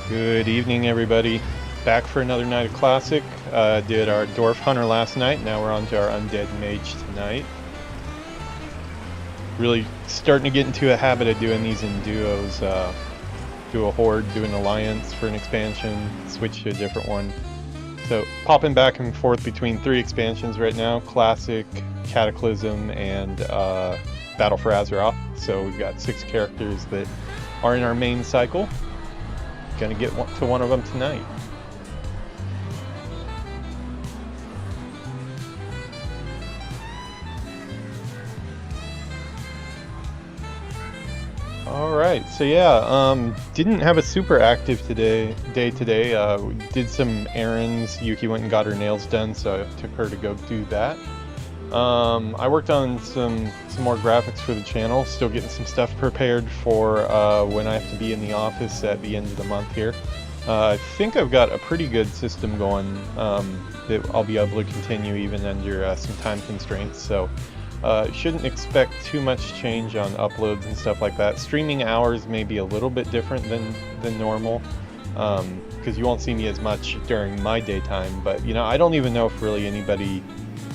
Good evening, everybody. Back for another night of Classic. Did our Dwarf Hunter last night. Now we're on to our Undead Mage tonight. Really starting to get into a habit of doing these in duos. Do a Horde, do an Alliance for an expansion, switch to a different one. So popping back and forth between 3 expansions right now. Classic, Cataclysm, and Battle for Azeroth. So we've got 6 characters that are in our main cycle. Gonna get to one of them tonight. All right, so yeah, didn't have a super active day today. We did some errands. Yuki went and got her nails done, so I took her to go do that. I worked on some more graphics for the channel, still getting some stuff prepared for when I have to be in the office at the end of the month here. I think I've got a pretty good system going that I'll be able to continue even under some time constraints, so shouldn't expect too much change on uploads and stuff like that. Streaming hours may be a little bit different than normal, because you won't see me as much during my daytime, but you know, I don't even know if really anybody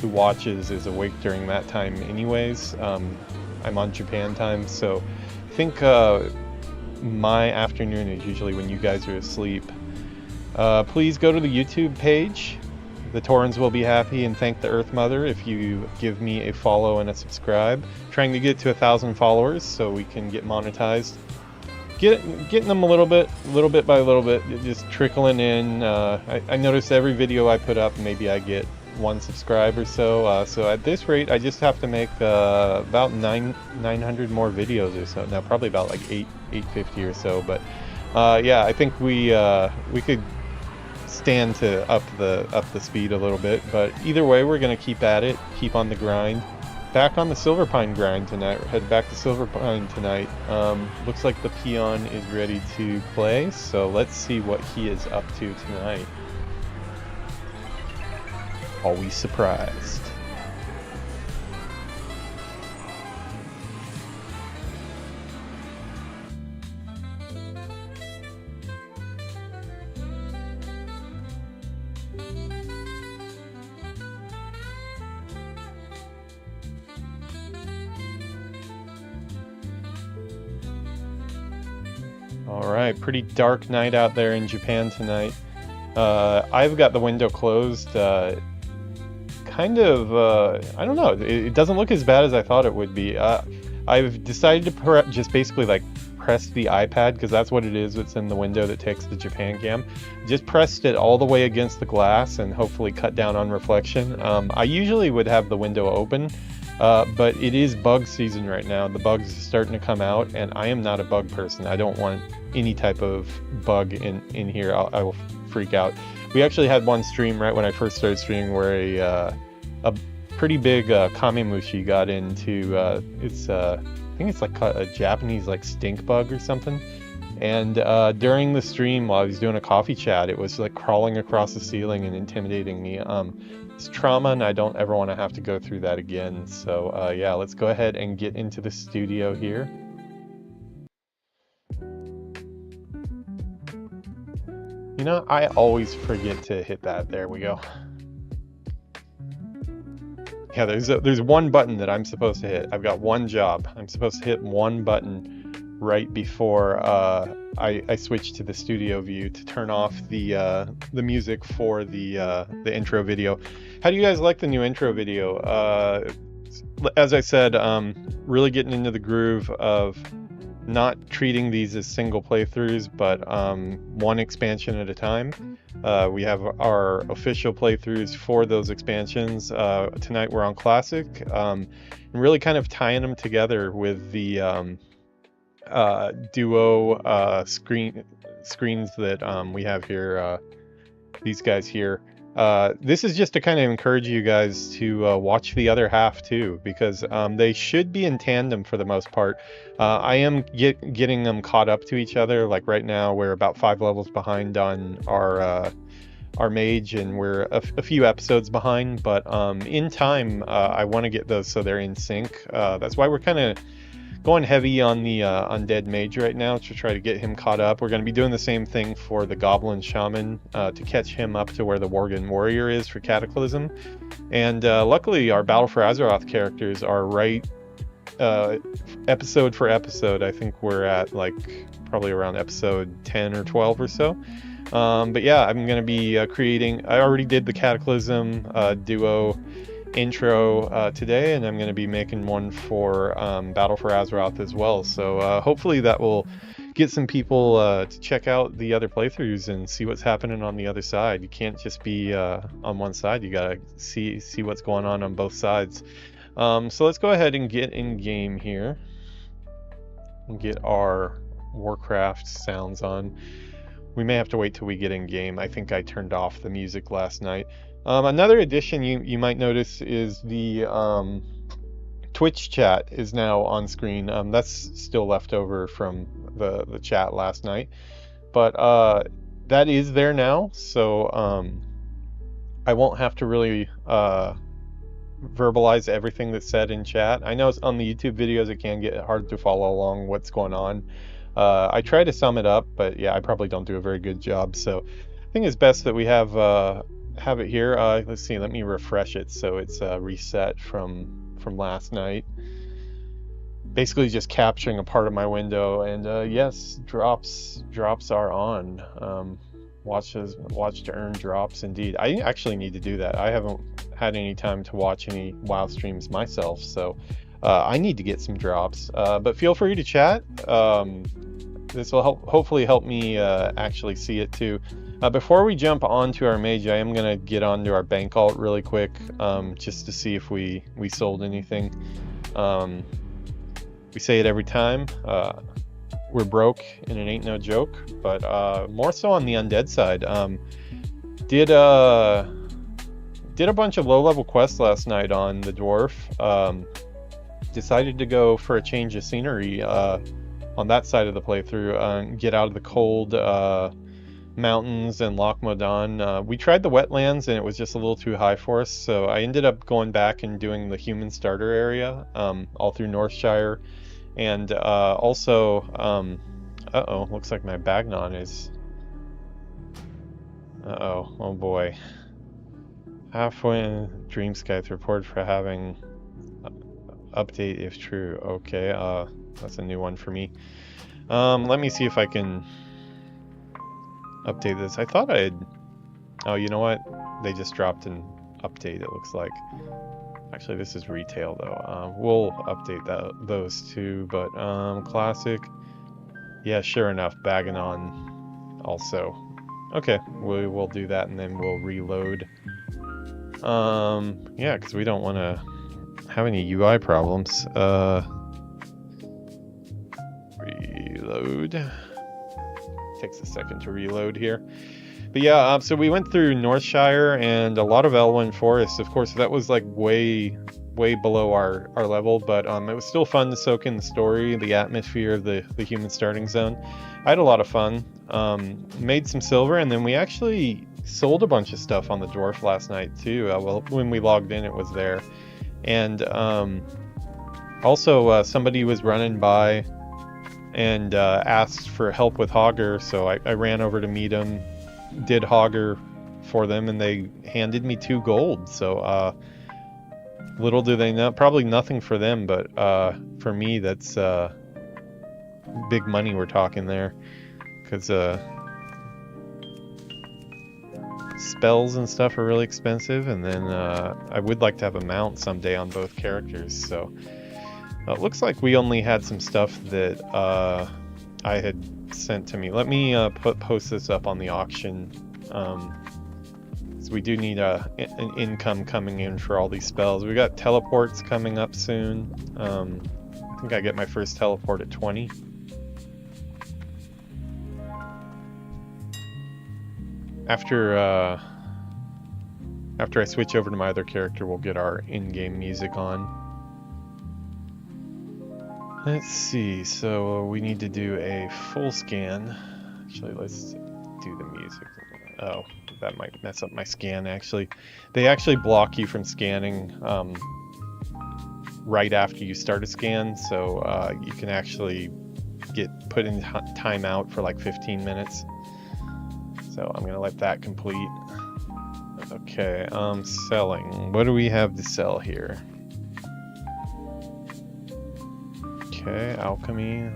who watches is awake during that time anyways. I'm on Japan time, so I think my afternoon is usually when you guys are asleep. Please go to the YouTube page. The Taurans will be happy and thank the Earth Mother if you give me a follow and a subscribe. Trying to get to 1,000 followers so we can get monetized. Getting them a little bit by little bit, just trickling in. I notice every video I put up, maybe I get 1 subscribe or so. So at this rate, I just have to make about 900 more videos or so. Now probably about like 850 or so. But yeah, I think we could stand to up the speed a little bit. But either way, we're gonna keep at it, keep on the grind. Back on the Silverpine grind tonight. We're headed back to Silverpine tonight. Looks like the peon is ready to play. So let's see what he is up to tonight. Always surprised. All right, pretty dark night out there in Japan tonight. I've got the window closed. Kind of, I don't know, it doesn't look as bad as I thought it would be. I've decided to just basically like pressed the iPad, because that's what it is. It's in the window that takes the Japan cam. Just pressed it all the way against the glass and hopefully cut down on reflection. I usually would have the window open, but it is bug season right now. The bugs are starting to come out, and I am not a bug person. I don't want any type of bug in here. I will freak out. We actually had one stream right when I first started streaming where a pretty big kamemushi got into I think it's like a Japanese like stink bug or something. And during the stream while I was doing a coffee chat, it was like crawling across the ceiling and intimidating me. It's trauma, and I don't ever want to have to go through that again. So yeah, let's go ahead and get into the studio here. You know, I always forget to hit that. There we go. Yeah, there's one button that I'm supposed to hit. I've got one job. I'm supposed to hit one button right before I switch to the studio view to turn off the music for the intro video. How do you guys like the new intro video? As I said, really getting into the groove of not treating these as single playthroughs, but one expansion at a time. We have our official playthroughs for those expansions. Tonight we're on Classic, and really kind of tying them together with the duo screens that we have here, these guys here. This is just to kind of encourage you guys to watch the other half too, because they should be in tandem for the most part. I am getting them caught up to each other. Like right now we're about 5 levels behind on our Mage, and we're a few episodes behind, but in time I want to get those so they're in sync. That's why we're kind of going heavy on the Undead Mage right now to try to get him caught up. We're going to be doing the same thing for the Goblin Shaman to catch him up to where the Worgen Warrior is for Cataclysm. And luckily our Battle for Azeroth characters are right episode for episode. I think we're at like probably around episode 10 or 12 or so. But yeah, I'm going to be creating, I already did the Cataclysm duo intro today, and I'm going to be making one for Battle for Azeroth as well. So hopefully that will get some people to check out the other playthroughs and see what's happening on the other side. You can't just be on one side. You gotta see what's going on both sides. So let's go ahead and get in game here and get our Warcraft sounds on. We may have to wait till we get in game. I think I turned off the music last night. Another addition you might notice is the Twitch chat is now on screen. That's still left over from the chat last night, but that is there now, so I won't have to really verbalize everything that's said in chat. I know on the YouTube videos it can get hard to follow along what's going on. I try to sum it up, but yeah, I probably don't do a very good job, so I think it's best that we have it here. Let's see, let me refresh it so it's reset from last night. Basically just capturing a part of my window, and yes, drops are on. Watch to earn drops indeed. I actually need to do that. I haven't had any time to watch any WoW streams myself, so I need to get some drops. But feel free to chat. This will hopefully help me actually see it too. Before we jump onto our Mage, I am going to get onto our bank alt really quick, just to see if we sold anything. We say it every time, we're broke and it ain't no joke, but more so on the Undead side. Did a bunch of low-level quests last night on the Dwarf. Decided to go for a change of scenery on that side of the playthrough, get out of the cold mountains and Loch Modan. We tried the wetlands and it was just a little too high for us, so I ended up going back and doing the human starter area all through Northshire, and also looks like my Bagnon is oh boy, halfway in Dreamskyth report for having update if true. Okay, that's a new one for me. Let me see if I can update this. I thought oh, you know what? They just dropped an update, it looks like. Actually, this is retail though. We'll update those two, but classic. Yeah, sure enough, bagging on also. Okay, we will do that and then we'll reload. Yeah, because we don't want to have any UI problems. Reload. Takes a second to reload here. But yeah, so we went through Northshire and a lot of Elwyn Forest. Of course, that was like way below our level, but it was still fun to soak in the story, the atmosphere of the human starting zone. I had a lot of fun. Made some silver, and then we actually sold a bunch of stuff on the dwarf last night too. Well, when we logged in, it was there. And also somebody was running by and asked for help with Hogger, so I ran over to meet him, did Hogger for them, and they handed me 2 gold. So little do they know, probably nothing for them, but for me that's big money we're talking there, because spells and stuff are really expensive, and then I would like to have a mount someday on both characters. So it looks like we only had some stuff that I had sent to me. Let me post this up on the auction. So we do need an income coming in for all these spells. We got teleports coming up soon. I think I get my first teleport at 20. After I switch over to my other character, we'll get our in-game music on. Let's see, so we need to do a full scan. Actually, let's do the music. Oh, that might mess up my scan, actually. They actually block you from scanning right after you start a scan, so you can actually get put in timeout for like 15 minutes. So I'm gonna let that complete. Okay, selling. What do we have to sell here? Okay, alchemy.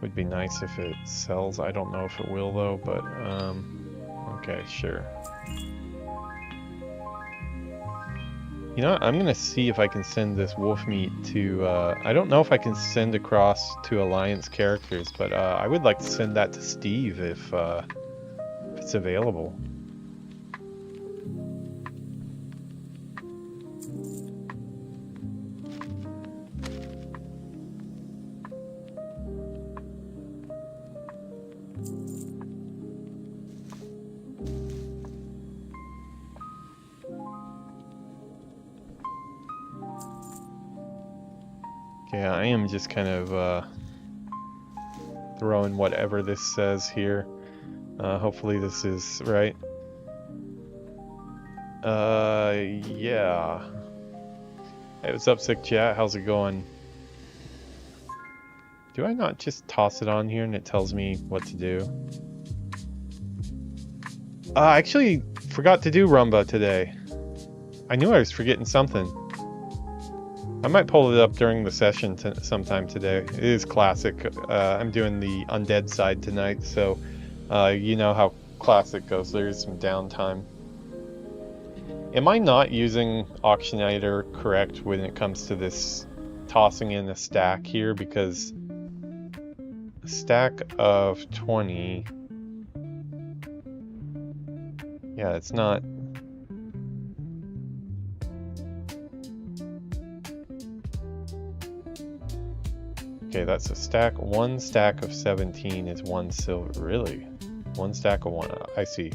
Would be nice if it sells. I don't know if it will though, but okay, sure. You know what? I'm gonna see if I can send this wolf meat to I don't know if I can send across to Alliance characters, but I would like to send that to Steve if it's available. Yeah, I am just kind of throwing whatever this says here. Hopefully this is right. Yeah. Hey, what's up, Sick Chat? How's it going? Do I not just toss it on here and it tells me what to do? I actually forgot to do Rumba today. I knew I was forgetting something. I might pull it up during the session sometime today. It is classic. I'm doing the Undead side tonight, so you know how classic goes. There's some downtime. Am I not using Auctioneer correct when it comes to this tossing in a stack here? Because a stack of 20... Yeah, it's not... Okay, that's a stack. 1 stack of 17 is 1 silver. Really? 1 stack of 1. I see.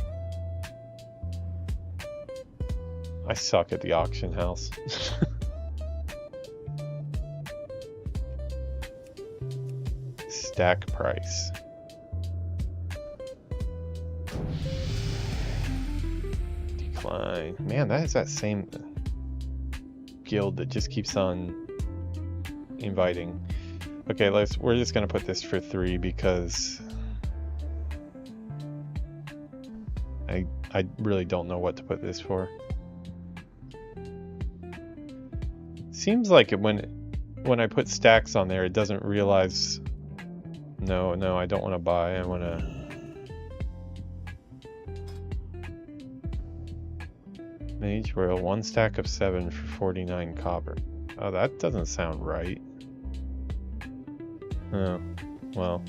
I suck at the auction house. Stack price. Decline. Man, that is that same guild that just keeps on inviting. Okay, we're just gonna put this for 3 because I really don't know what to put this for. Seems like when I put stacks on there, it doesn't realize. No, I don't want to buy. I want to. Mage Royal, 1 stack of 7 for 49 copper. Oh, that doesn't sound right. Oh, well,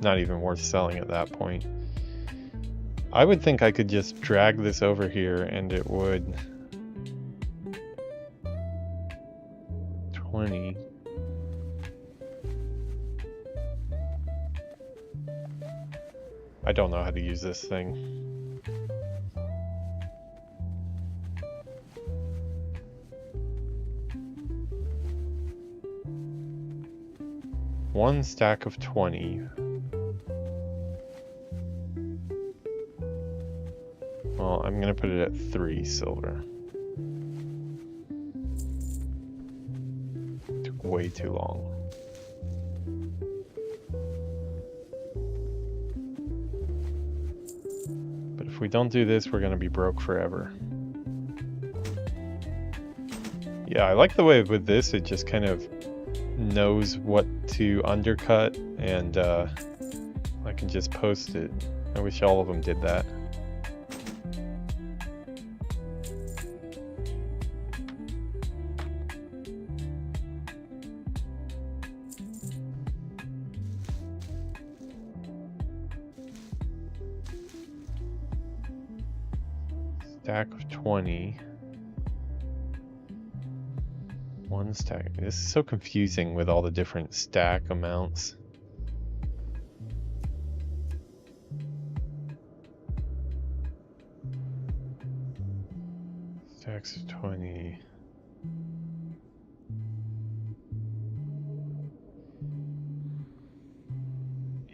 not even worth selling at that point. I would think I could just drag this over here and it would... 20. I don't know how to use this thing. One stack of 20. Well, I'm gonna put it at 3 silver. Took way too long. But if we don't do this, we're gonna be broke forever. Yeah, I like the way with this, it just kind of knows what to undercut, and I can just post it. I wish all of them did that. Stack of 20. One stack. This is so confusing with all the different stack amounts. Stacks of 20.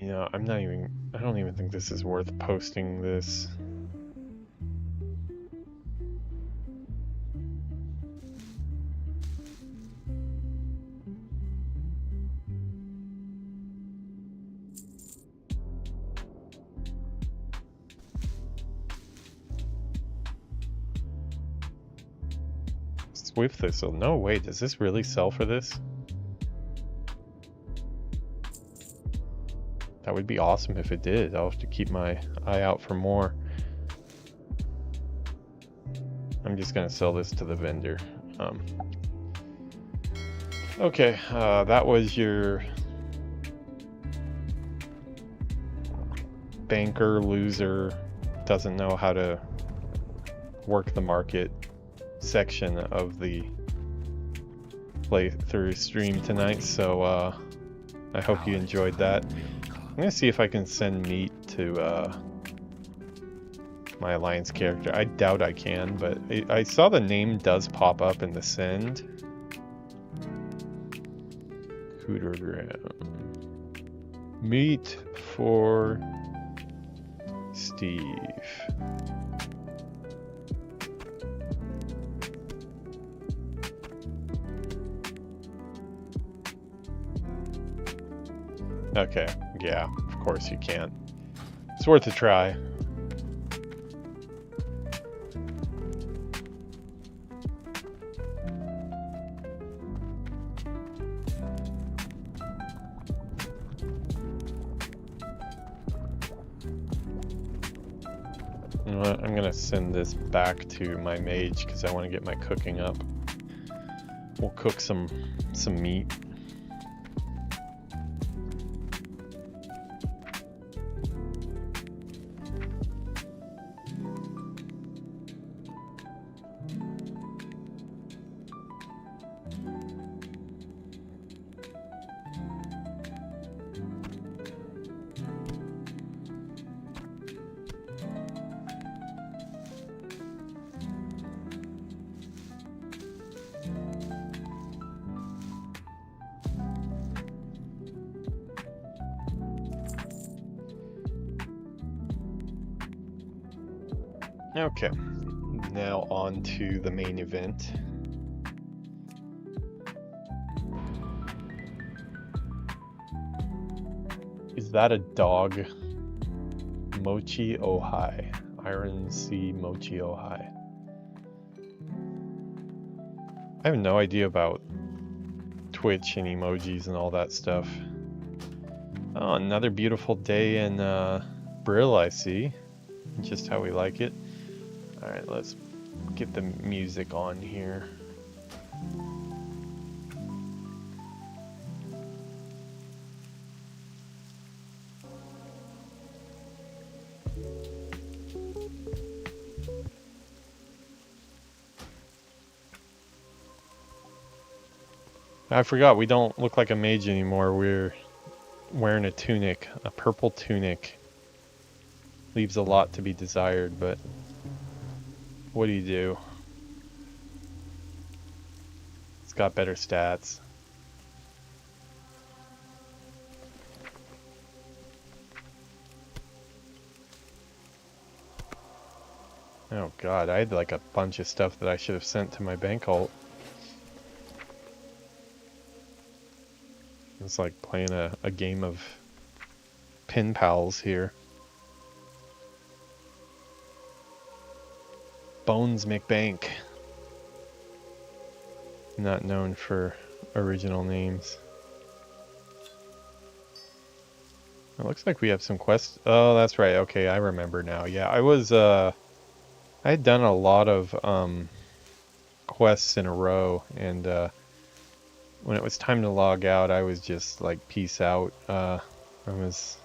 You know, I don't even think this is worth posting this. Swift Thistle. No, wait, does this really sell for this? That would be awesome if it did. I'll have to keep my eye out for more. I'm just gonna sell this to the vendor. Okay, that was your banker loser, doesn't know how to work the market section of the playthrough stream tonight, so I hope you enjoyed that. I'm gonna see if I can send meat to my alliance character. I doubt I can, but I saw the name does pop up in the send. Meat for Steve. Okay, yeah, of course you can. It's worth a try. You know what? I'm gonna send this back to my mage because I want to get my cooking up. We'll cook some meat. Okay, now on to the main event. Is that a dog? Mochi Ohai. Iron Sea Mochi Ohai. I have no idea about Twitch and emojis and all that stuff. Oh, another beautiful day in Brill, I see. Just how we like it. Alright, let's get the music on here. I forgot, we don't look like a mage anymore. We're wearing a tunic, a purple tunic. Leaves a lot to be desired, but what do you do? It's got better stats. Oh god, I had like a bunch of stuff that I should have sent to my bank alt. It's like playing a game of pin pals here. Bones McBank. Not known for original names. It looks like we have some quests. Oh, that's right. Okay, I remember now. Yeah, I had done a lot of quests in a row, and when it was time to log out, I was just like, peace out. I was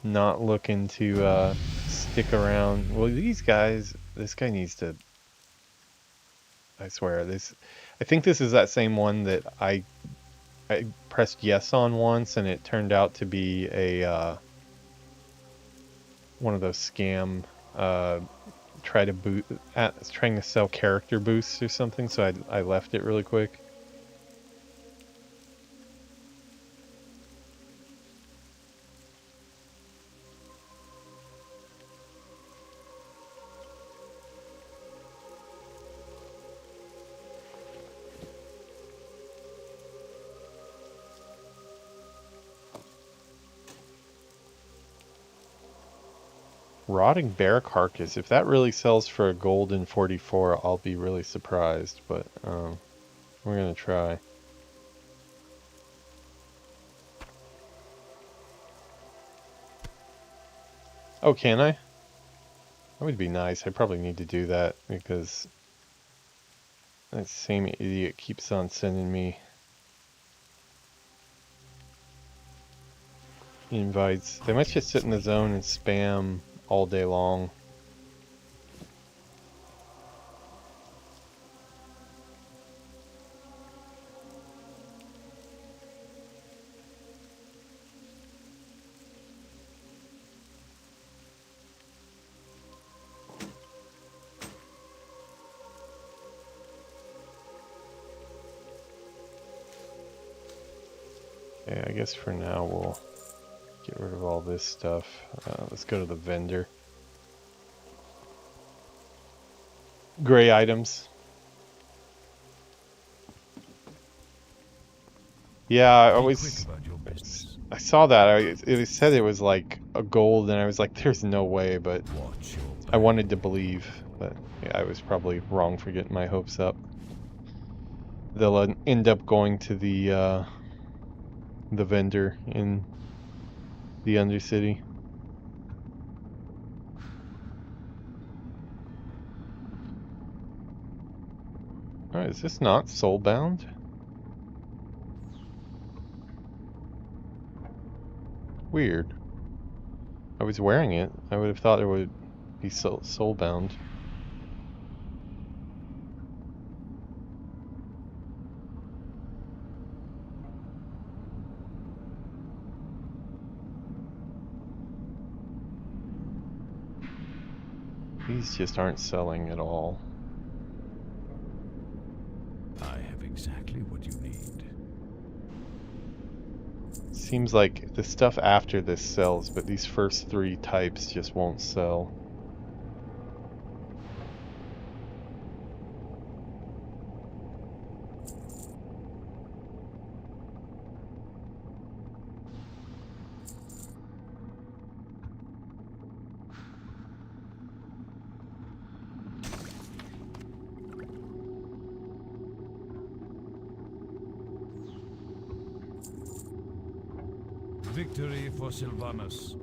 not looking to stick around. Well, these guys, this guy needs to, I swear, I think this is that same one that I pressed yes on once, and it turned out to be a one of those scam trying to sell character boosts or something, so I left it really quick. Rotting bear carcass. If that really sells for a gold in 44, I'll be really surprised, but we're gonna try. Oh, can I? That would be nice. I probably need to do that because that same idiot keeps on sending me invites. They might just sit in the zone and spam all day long. Okay, I guess for now we'll get rid of all this stuff. Let's go to the vendor. Gray items. Yeah, I saw that. It said it was like a gold, and I was like, there's no way, but I wanted to believe. But yeah, I was probably wrong for getting my hopes up. They'll end up going to the vendor in the Undercity. Alright, is this not soulbound? Weird. I was wearing it. I would have thought it would be soulbound. These just aren't selling at all. I have exactly what you need. Seems like the stuff after this sells, but these first three types just won't sell. Victory for Sylvanus.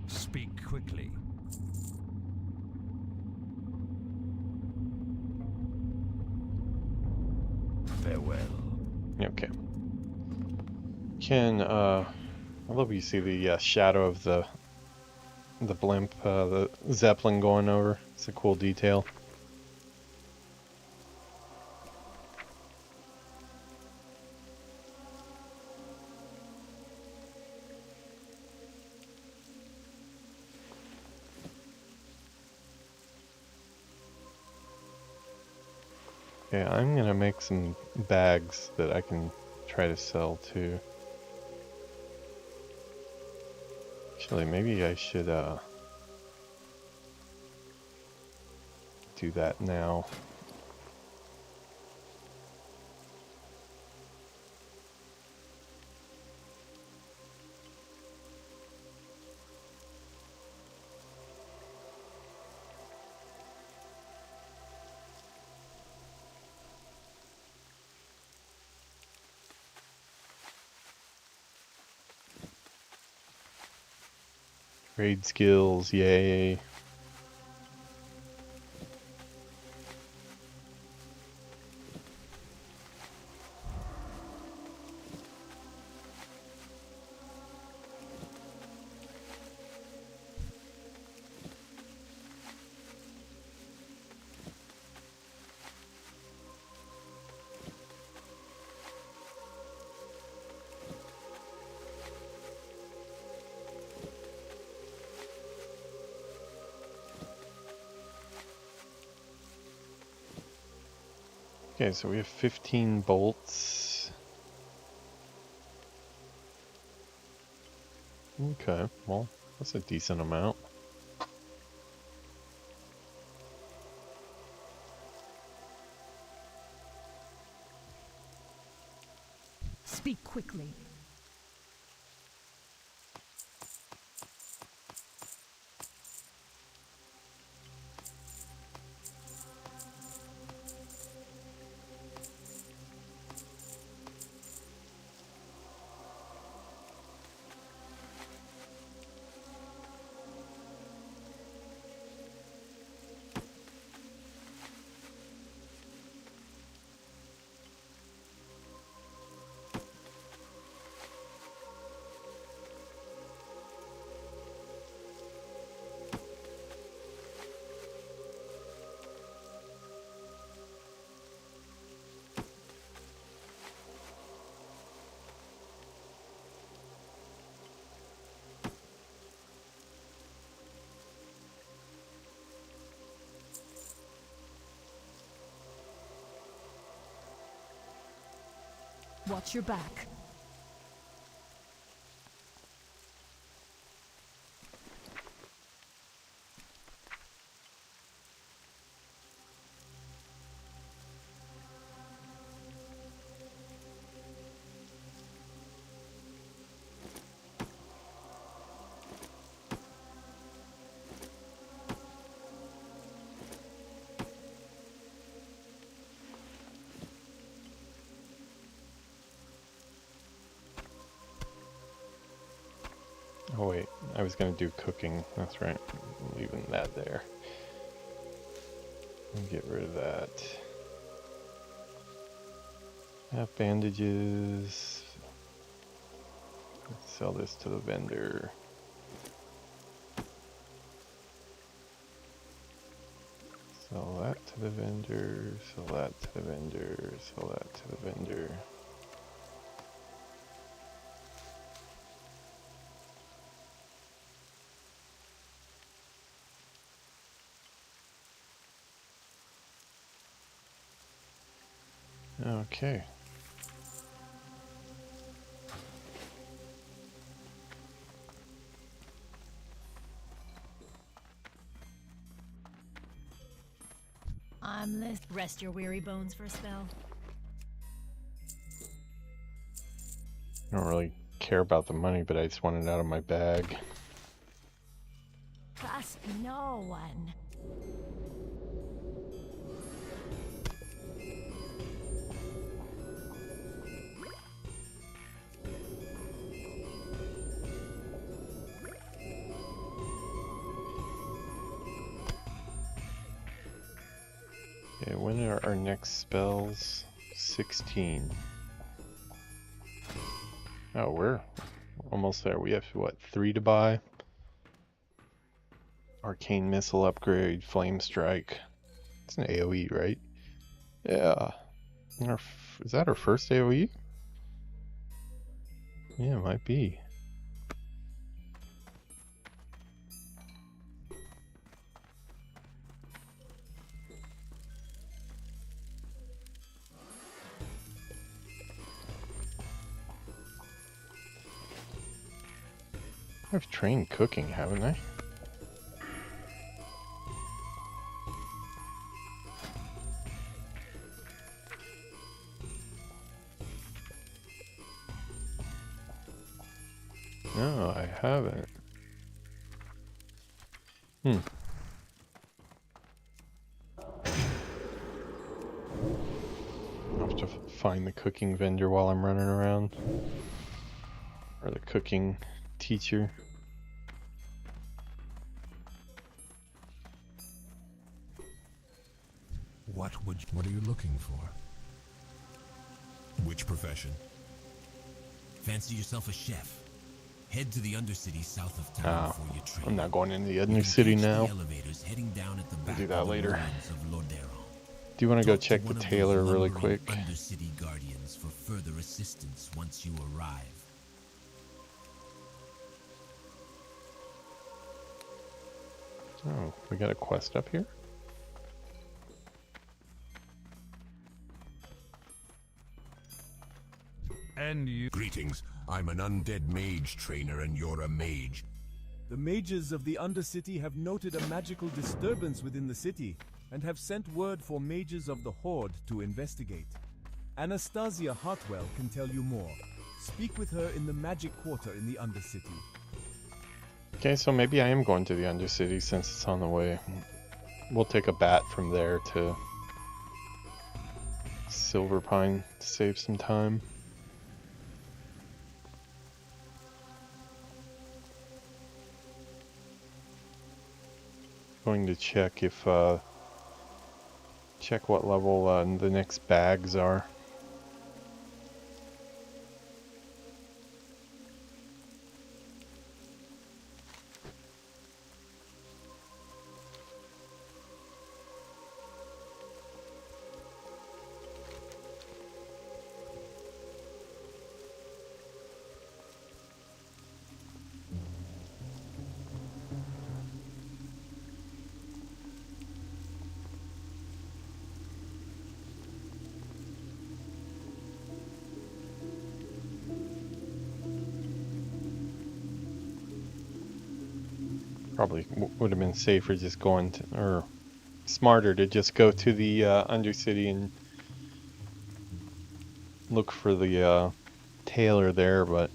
Speak quickly. Farewell. Okay. I love you see the shadow of the the blimp, the Zeppelin going over. It's a cool detail. Okay, I'm gonna make some bags that I can try to sell too. Actually, maybe I should do that now. Trade skills, yay. Okay, so we have 15 bolts. Okay, well, that's a decent amount. Speak quickly. Watch your back. Oh wait, I was gonna do cooking. That's right. I'm leaving that there. And get rid of that. Have bandages. Let's sell this to the vendor. Sell that to the vendor. Sell that to the vendor. Sell that to the vendor. Okay. I'm list. Rest your weary bones for a spell. I don't really care about the money, but I just want it out of my bag. Trust no one. Okay, when are our next spells? 16. Oh, we're almost there. We have, what, 3 to buy? Arcane missile upgrade, flame strike. It's an AoE, right? Yeah. Is that our first AoE? Yeah, it might be. I've trained cooking, haven't I? No, I haven't. I'll have to find the cooking vendor while I'm running around. Or the cooking teacher. What are you looking for? Which profession? Fancy yourself a chef. Head to the Undercity south of town before you train. I'm not going into the Undercity now. The elevators heading down at the back do that of the later. ruins of Lordero. Do you want to go Talk check the one of tailor those really lumbering quick? Undercity guardians for further assistance once you arrive. Oh, we got a quest up here? And you. Greetings. I'm an undead mage trainer and you're a mage. The mages of the Undercity have noted a magical disturbance within the city and have sent word for mages of the Horde to investigate. Anastasia Hartwell can tell you more. Speak with her in the Magic Quarter in the Undercity. Okay, so maybe I am going to the Undercity since it's on the way. We'll take a bat from there to Silverpine to save some time. Going to check if check what level the next bags are. Probably would have been safer just going to, or smarter to just go to the Undercity and look for the tailor there, but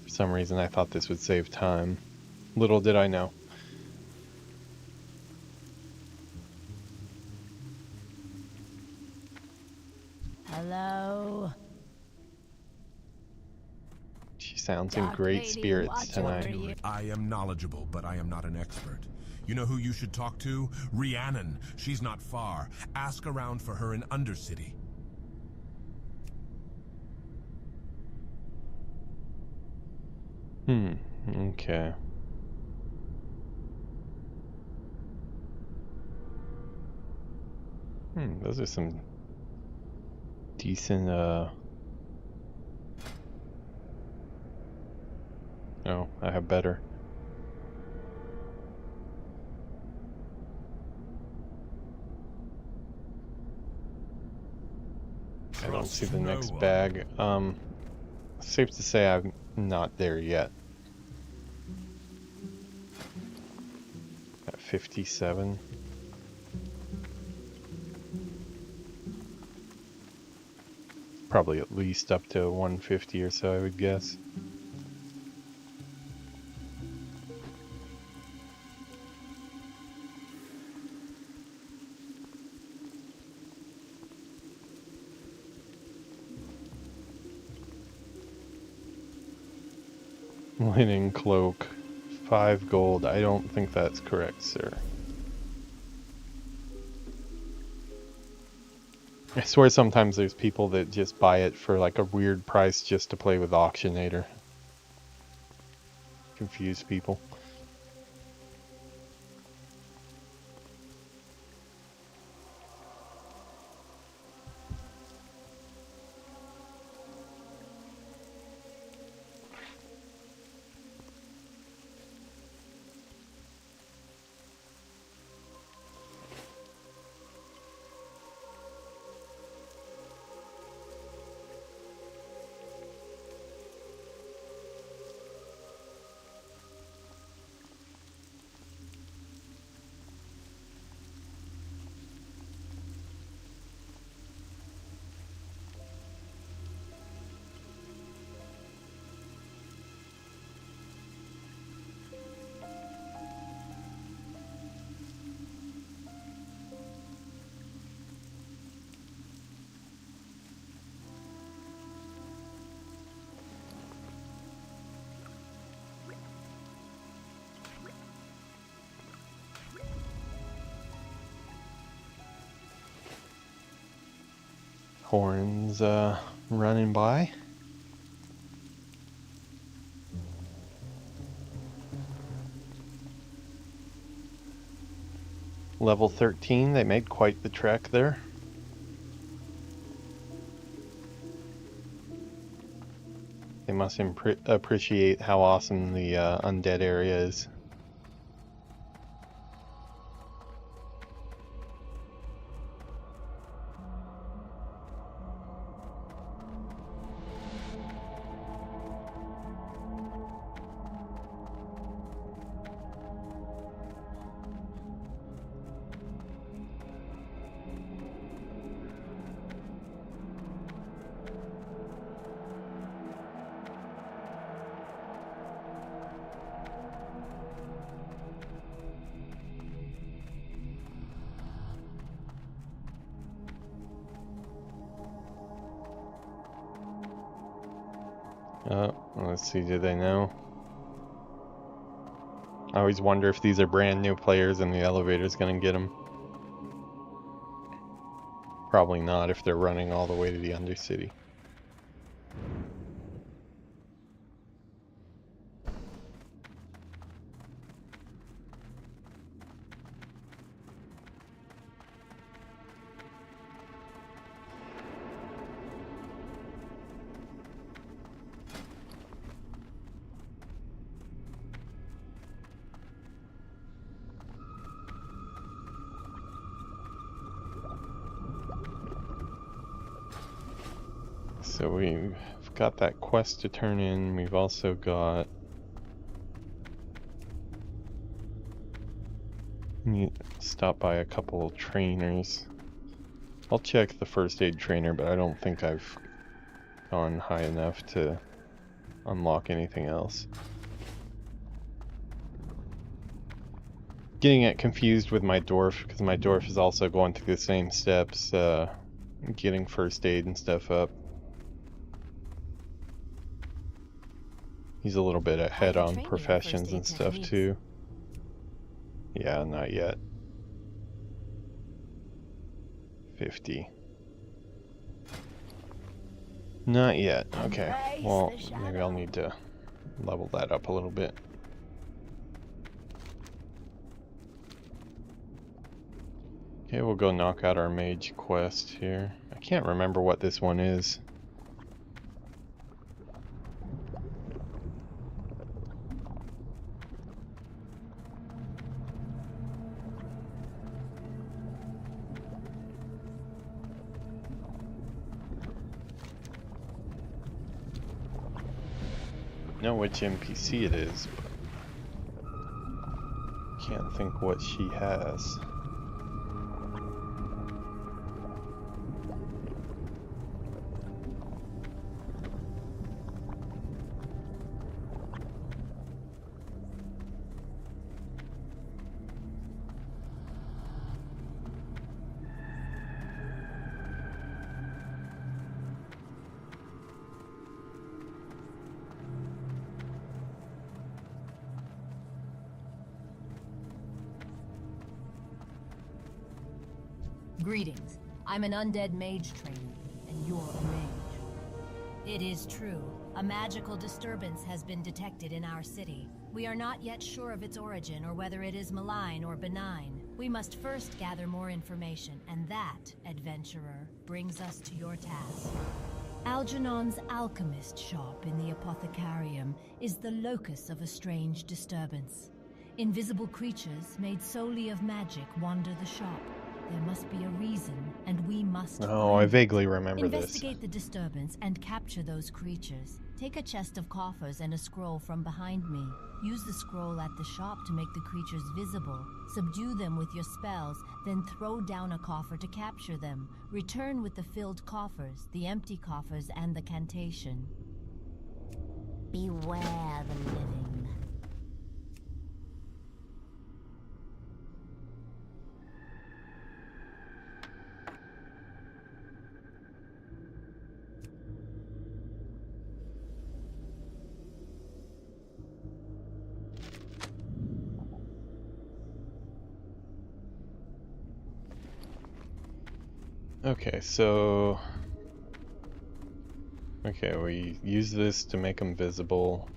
for some reason I thought this would save time. Little did I know. Hello. She sounds in Dark great lady, spirits watch over tonight. you. I am knowledgeable, but I am not an expert. You know who you should talk to? Rhiannon. She's not far. Ask around for her in Undercity. Okay. Those are some decent, Oh, I have better. I don't see the next bag. Safe to say I'm not there yet. At 57. Probably at least up to 150 or so, I would guess. Linen cloak, 5 gold. I don't think that's correct, sir. I swear sometimes there's people that just buy it for like a weird price just to play with Auctionator. Confuse people. Horns running by. Level 13, they made quite the trek there. They must appreciate how awesome the Undead area is. Let's see, do they know? I always wonder if these are brand new players and the elevator's gonna get them. Probably not if they're running all the way to the Undercity. So we've got that quest to turn in. We've also got... need to stop by a couple of trainers. I'll check the first aid trainer, but I don't think I've gone high enough to unlock anything else. Getting it confused with my dwarf, because my dwarf is also going through the same steps, getting first aid and stuff up. He's a little bit ahead on professions and stuff too. Yeah, not yet. 50. Not yet. Okay. Well, maybe I'll need to level that up a little bit. Okay, we'll go knock out our mage quest here. I can't remember what this one is. Know which NPC it is, but can't think what she has. Greetings. I'm an undead mage trainer, and you're a mage. It is true. A magical disturbance has been detected in our city. We are not yet sure of its origin or whether it is malign or benign. We must first gather more information, and that, adventurer, brings us to your task. Algernon's alchemist shop in the Apothecarium is the locus of a strange disturbance. Invisible creatures made solely of magic wander the shop. There must be a reason, and we must... Oh, I vaguely remember this. Investigate the disturbance and capture those creatures. Take a chest of coffers and a scroll from behind me. Use the scroll at the shop to make the creatures visible. Subdue them with your spells, then throw down a coffer to capture them. Return with the filled coffers, the empty coffers, and the cantation. Beware the living. Okay, so Okay, we use this to make them visible.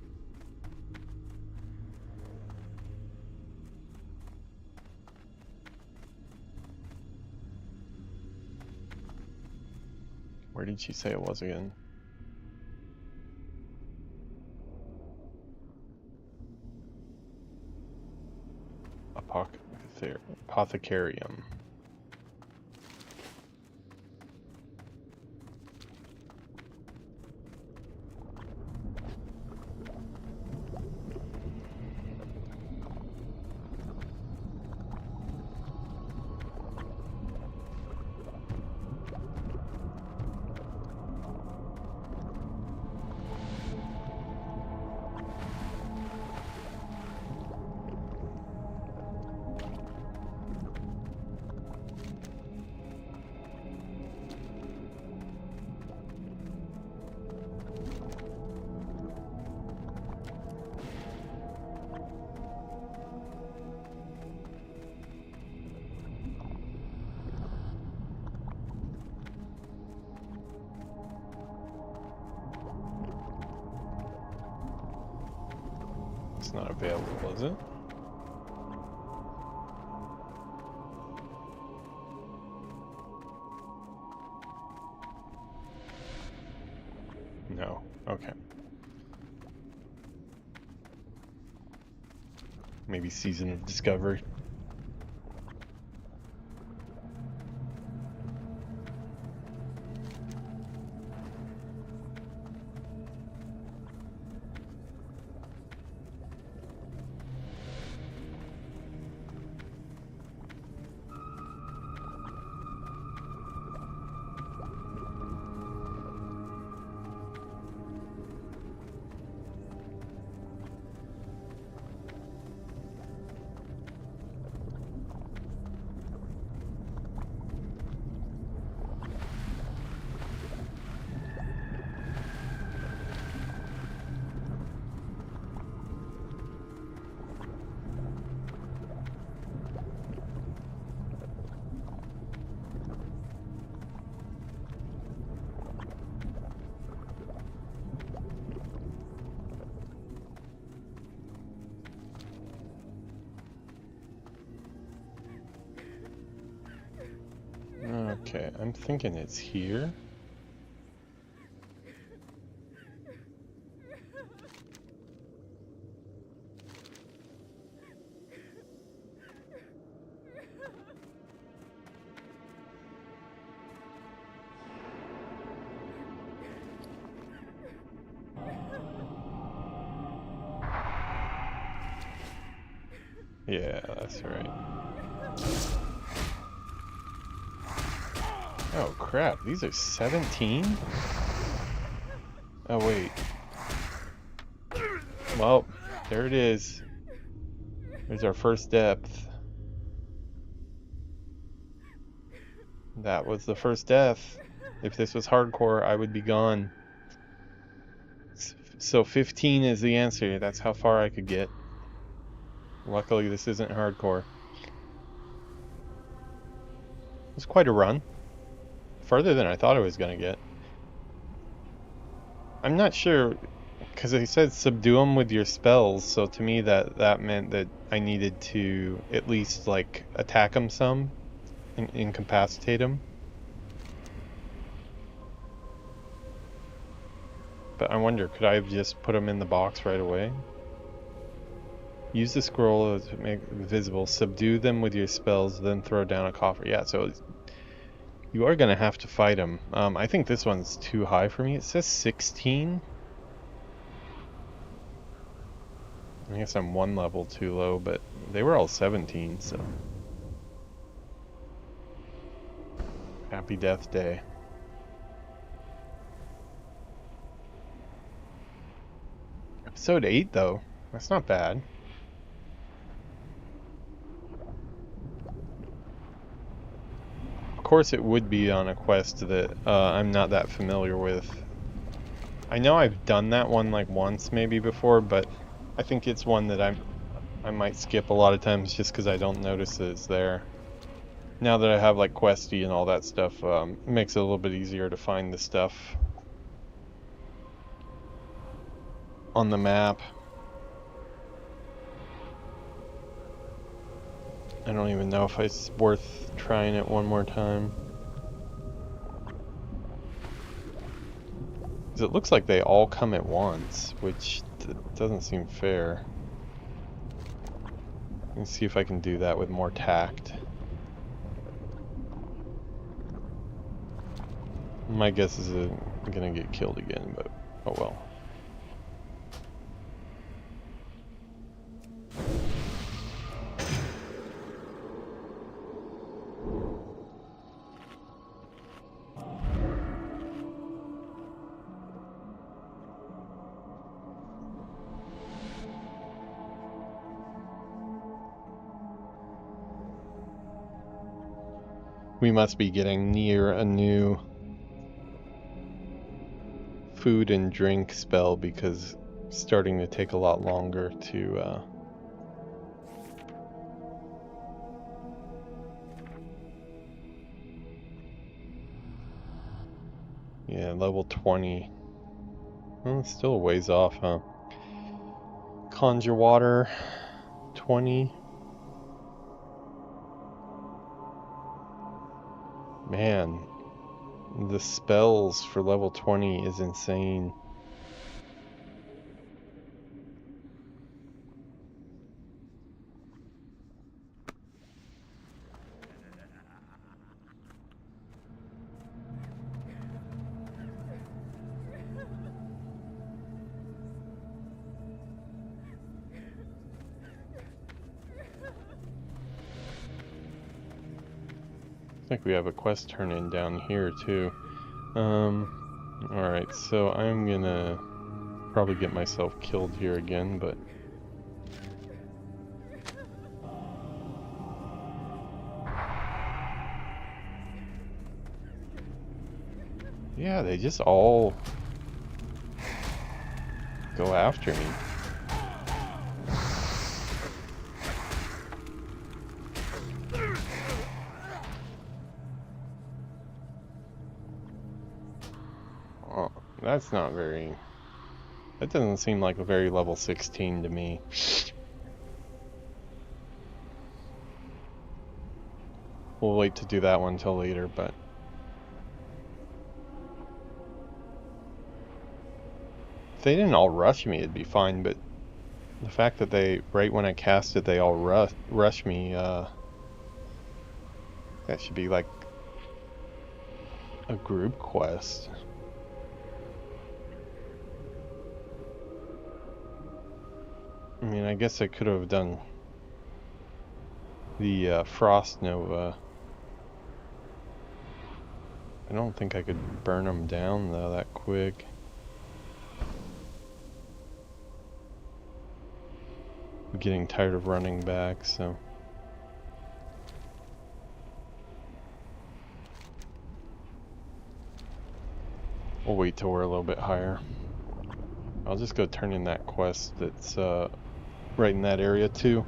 Where did she say it was again? Apothecarium. It's not available, is it? No. Okay. Maybe Season of Discovery. Okay, I'm thinking it's here. Yeah, that's right. Oh crap, these are 17? Oh wait. Well, there it is. There's our first depth. That was the first death. If this was hardcore, I would be gone. So 15 is the answer. That's how far I could get. Luckily, this isn't hardcore. It's quite a run. Further than I thought I was going to get. I'm not sure, because he said subdue them with your spells, so to me that meant that I needed to at least, like, attack them some, and incapacitate them. But I wonder, could I have just put them in the box right away? Use the scroll to make it visible, subdue them with your spells, then throw down a coffer. Yeah, so you are going to have to fight them. I think this one's too high for me. It says 16. I guess I'm one level too low, but they were all 17, so. Happy Death Day. Episode 8, though. That's not bad. Of course it would be on a quest that I'm not that familiar with. I know I've done that one like once maybe before, but I think it's one that I might skip a lot of times just because I don't notice that it's there. Now that I have like Questy and all that stuff, it makes it a little bit easier to find the stuff. on the map. I don't even know if it's worth trying it one more time. 'Cause it looks like they all come at once, which doesn't seem fair. Let's see if I can do that with more tact. My guess is I'm gonna get killed again, but oh well. We must be getting near a new food and drink spell because it's starting to take a lot longer to yeah, level 20. Well, it's still a ways off, huh? Conjure water 20. Man, the spells for level 20 is insane. I think we have a quest turn in down here too. Alright, so I'm gonna probably get myself killed here again, but yeah, they just all go after me. Oh, that's not very... That doesn't seem like a very level 16 to me. We'll wait to do that one till later, but... If they didn't all rush me, it'd be fine, but the fact that they, right when I cast it, they all rush me, that should be like a group quest. I mean, I guess I could have done the Frost Nova. I don't think I could burn them down though that quick. I'm getting tired of running back, so. We'll wait till we're a little bit higher. I'll just go turn in that quest that's right in that area too.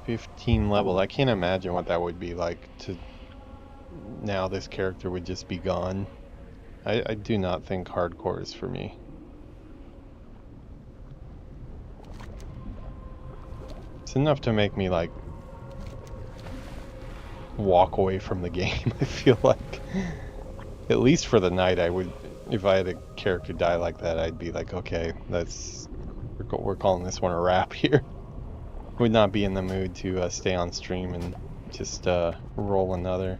$15 level. I can't imagine what that would be like to now this character would just be gone. I do not think hardcore is for me. It's enough to make me like walk away from the game. I feel like at least for the night I would, if I had a character die like that, I'd be like, okay, that's we're calling this one a wrap here. Would not be in the mood to stay on stream and just roll another.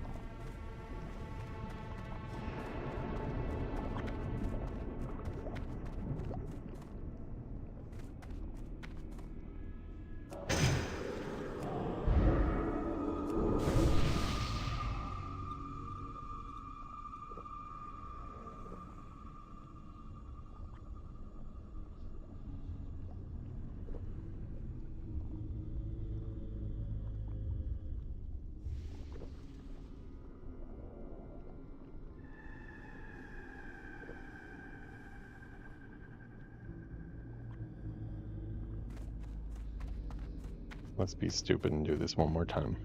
Let's be stupid and do this one more time.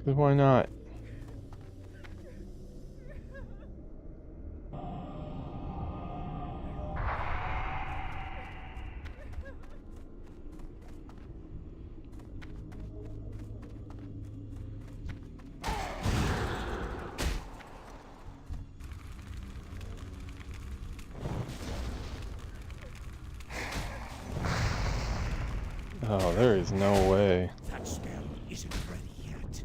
'Cause why not? Oh, there is no way. That spell isn't ready yet.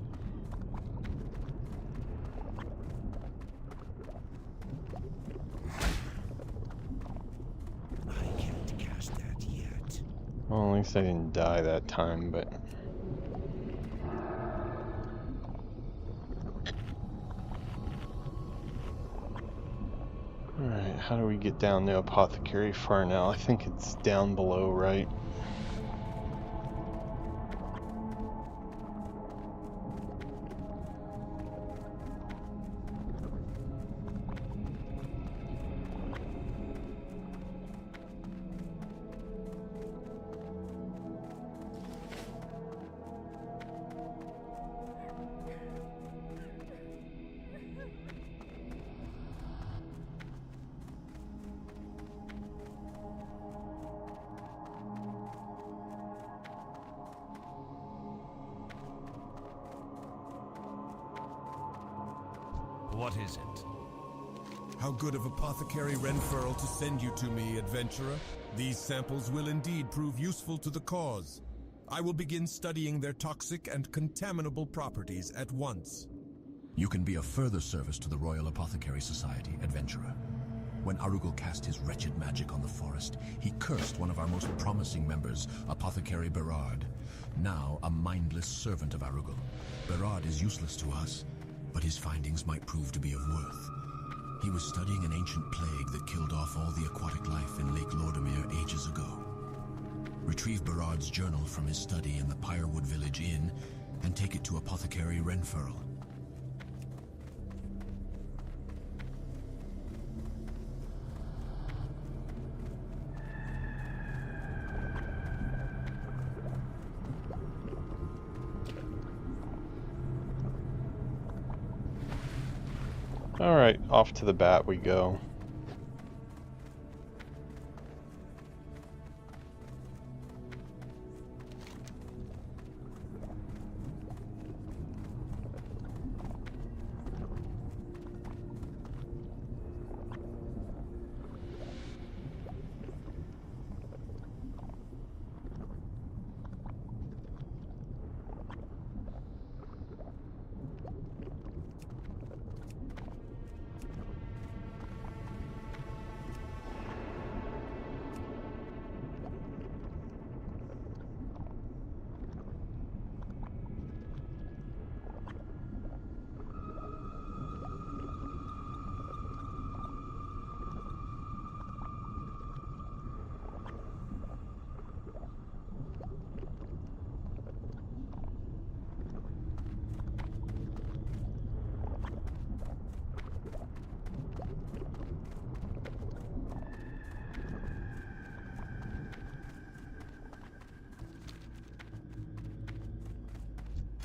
I can't cast that yet. Well, at least I didn't die that time, but... Alright, how do we get down to Apothecary Farnell? I think it's down below, right? What is it? How good of Apothecary Renfurl to send you to me, adventurer. These samples will indeed prove useful to the cause. I will begin studying their toxic and contaminable properties at once. You can be of further service to the Royal Apothecary Society, adventurer. When Arugul cast his wretched magic on the forest, he cursed one of our most promising members, Apothecary Berard. Now a mindless servant of Arugul. Berard is useless to us, but his findings might prove to be of worth. He was studying an ancient plague that killed off all the aquatic life in Lake Lordamere ages ago. Retrieve Berard's journal from his study in the Pirewood Village Inn, and take it to Apothecary Renfurl. Alright, off to the bat we go.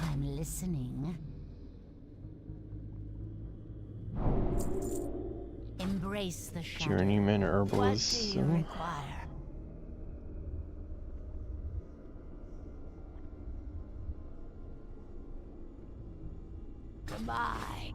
I'm listening. Embrace the shadow. Journeyman What do you herbalist. require? Goodbye.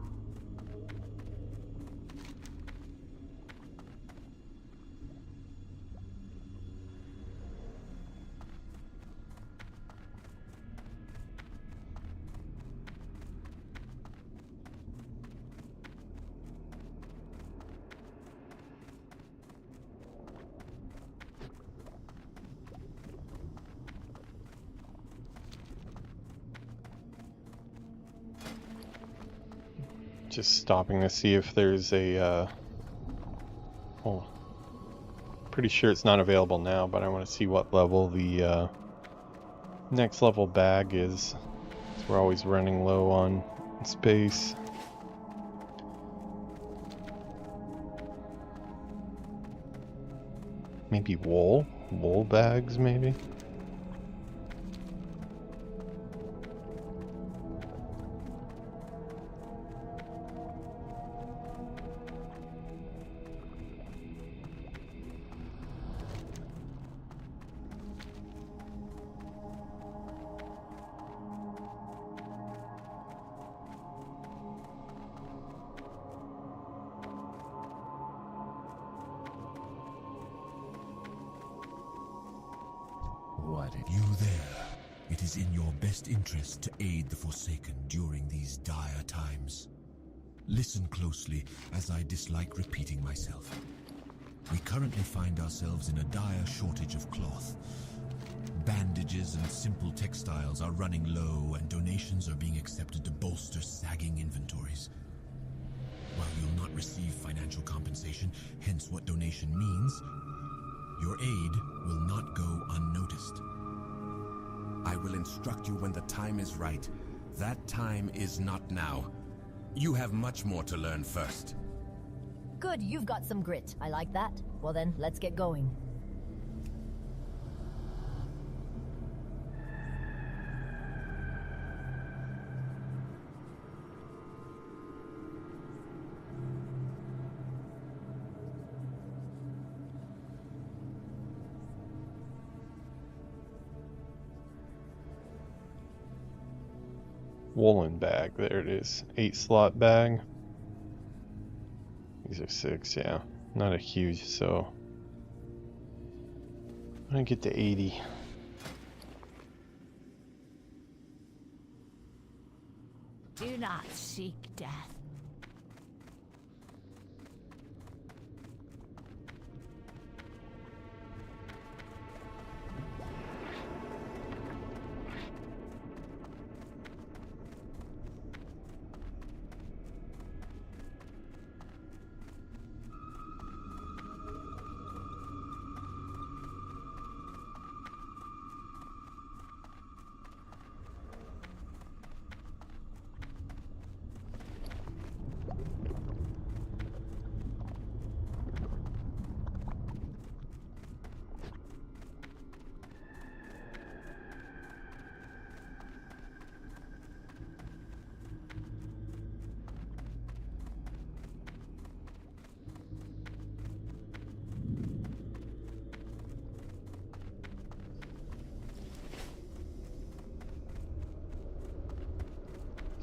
Just stopping to see if there's a, oh, pretty sure it's not available now, but I want to see what level the next level bag is. So we're always running low on space. Maybe wool? Wool bags, maybe? What? You there. It is in your best interest to aid the Forsaken during these dire times. Listen closely, as I dislike repeating myself. We currently find ourselves in a dire shortage of cloth. Bandages and simple textiles are running low, and donations are being accepted to bolster sagging inventories. While you'll not receive financial compensation, hence what donation means, your aid will not go unnoticed. I will instruct you when the time is right. That time is not now. You have much more to learn first. Good, you've got some grit. I like that. Well then, let's get going. Woolen bag, there it is. 8-slot bag. These are 6, yeah. Not a huge, so I'm gonna get to 80. Do not seek death.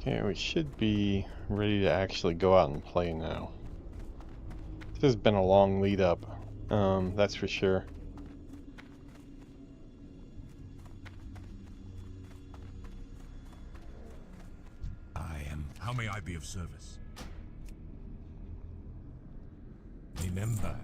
Okay, we should be ready to actually go out and play now. This has been a long lead up, that's for sure. How may I be of service? Remember.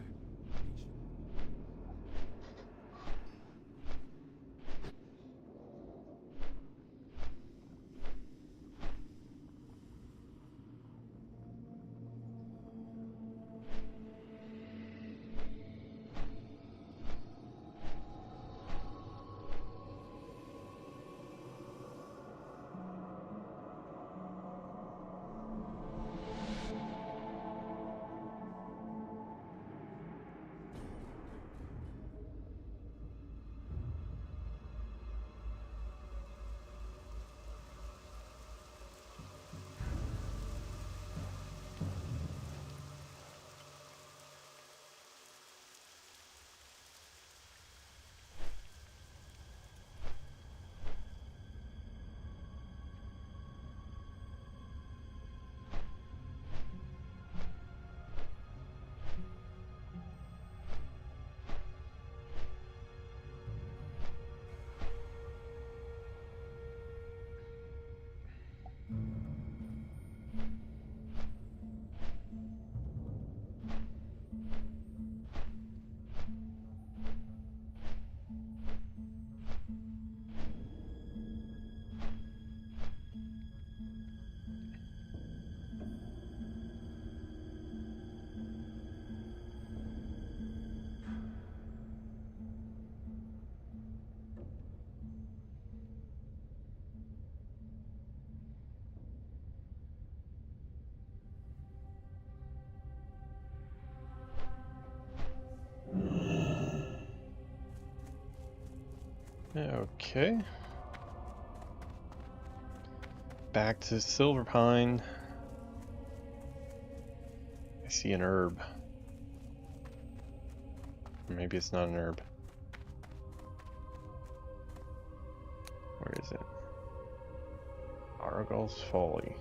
Okay. Back to Silver Pine. I see an herb. Or maybe it's not an herb. Where is it? Argyl's Folly.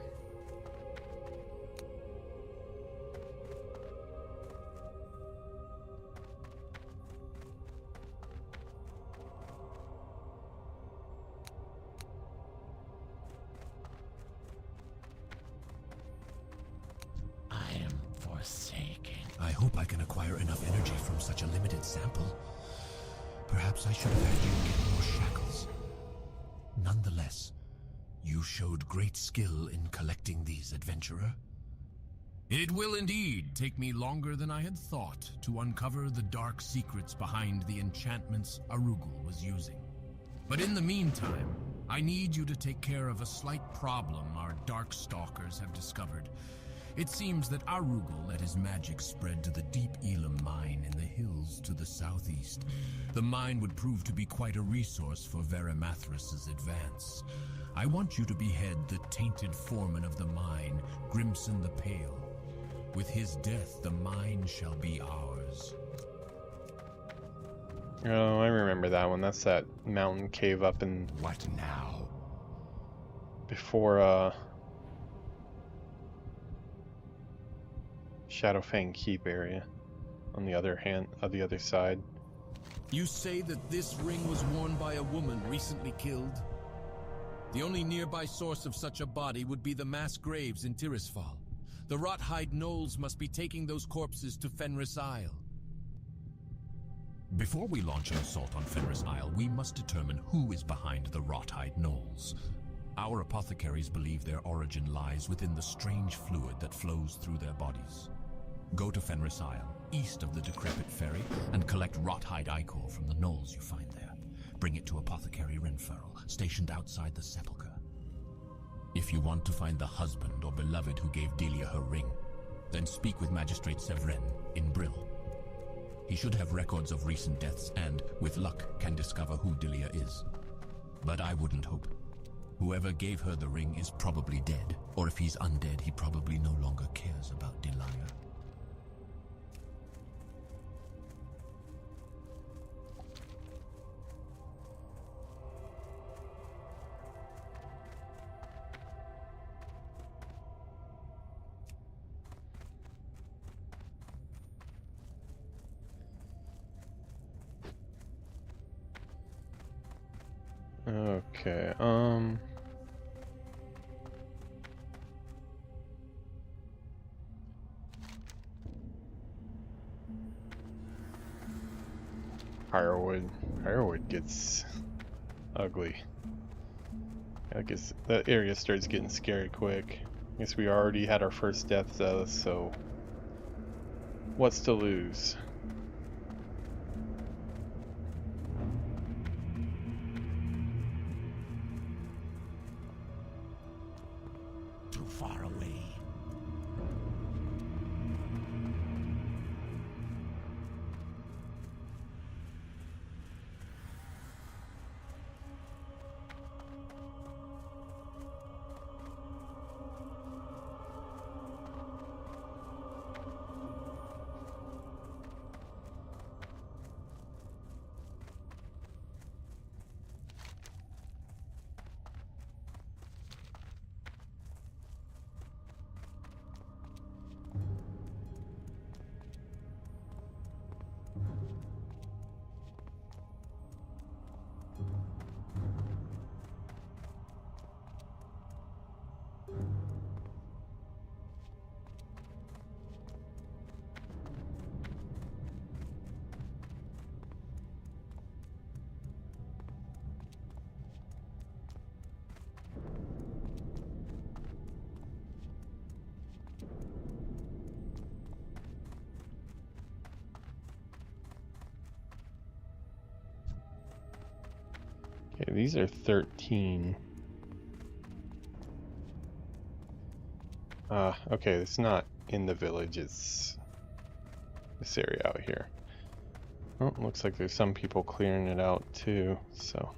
can acquire enough energy from such a limited sample. Perhaps I should have had you get more shackles. Nonetheless, you showed great skill in collecting these, adventurer. It will indeed take me longer than I had thought to uncover the dark secrets behind the enchantments Arugul was using. But in the meantime, I need you to take care of a slight problem our dark stalkers have discovered. It seems that Arugul let his magic spread to the deep Elam mine in the hills to the southeast. The mine would prove to be quite a resource for Verimathras' advance. I want you to behead the tainted foreman of the mine, Grimson the Pale. With his death, the mine shall be ours. Oh, I remember that one. That's that mountain cave up in... What now? Before, Shadowfang Keep area. On the other side. You say that this ring was worn by a woman recently killed? The only nearby source of such a body would be the mass graves in Tirisfal. The Rothide Knolls must be taking those corpses to Fenris Isle. Before we launch an assault on Fenris Isle, we must determine who is behind the Rothide Knolls. Our apothecaries believe their origin lies within the strange fluid that flows through their bodies. Go to Fenris Isle, east of the decrepit ferry, and collect Rothide ichor from the Knolls you find there. Bring it to Apothecary Renfurl, stationed outside the sepulchre. If you want to find the husband or beloved who gave Delia her ring, then speak with Magistrate Sevren in Brill. He should have records of recent deaths and, with luck, can discover who Delia is. But I wouldn't hope. Whoever gave her the ring is probably dead, or if he's undead, he probably no longer cares about Delia. Okay, Firewood gets ugly. I guess that area starts getting scary quick. I guess we already had our first death though, so what's to lose? Too far away. Okay, these are 13. Okay, it's not in the village, it's this area out here. Oh, looks like there's some people clearing it out too, so.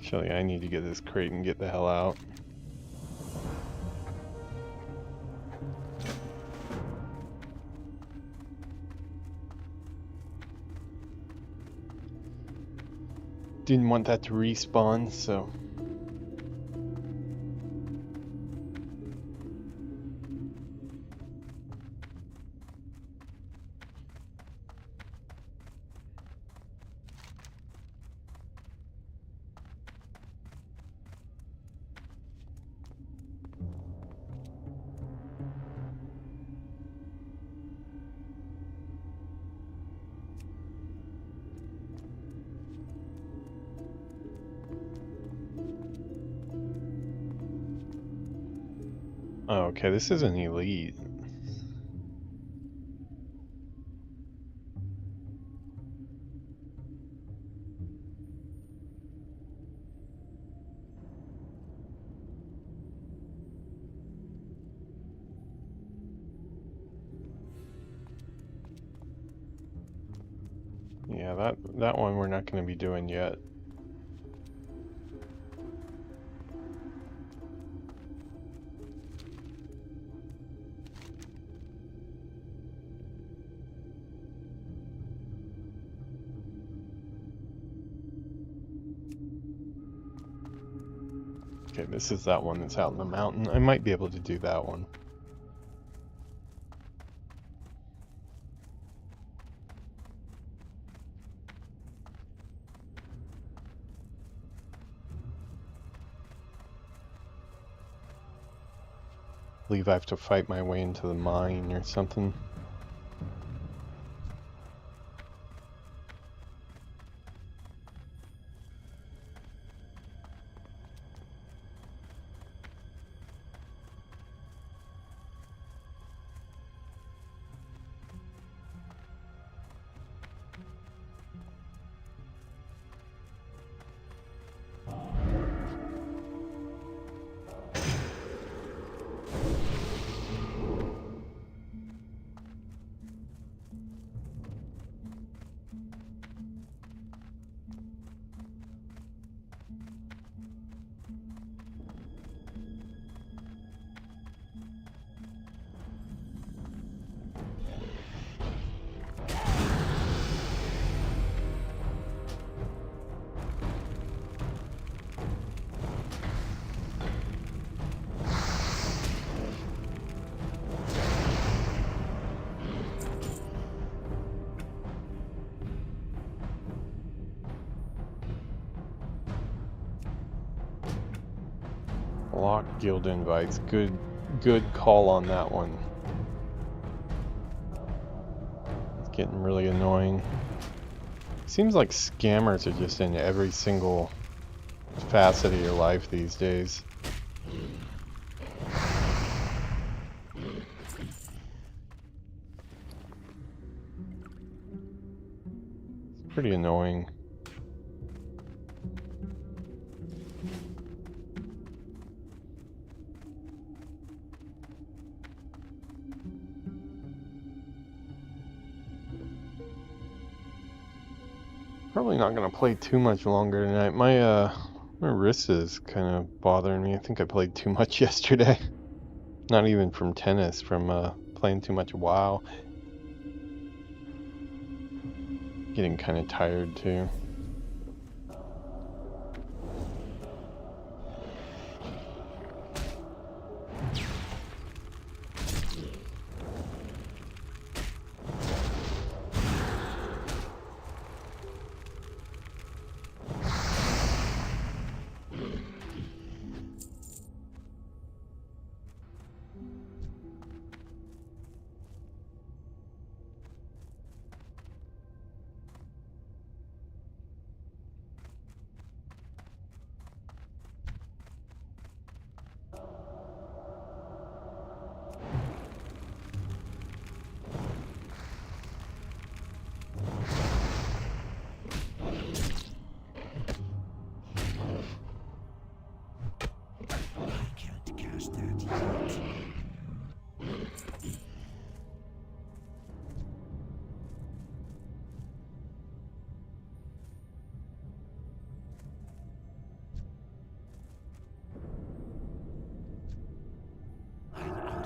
Actually, I need to get this crate and get the hell out. Didn't want that to respawn, so... Oh, okay, this is an elite. Yeah, that one we're not going to be doing yet. Okay, this is that one that's out in the mountain. I might be able to do that one. I believe I have to fight my way into the mine or something. Lock guild invites. Good call on that one. It's getting really annoying. Seems like scammers are just in every single facet of your life these days. It's pretty annoying. Probably not gonna play too much longer tonight. My wrist is kind of bothering me. I think I played too much yesterday. Not even from tennis, from playing too much WoW. Getting kind of tired too.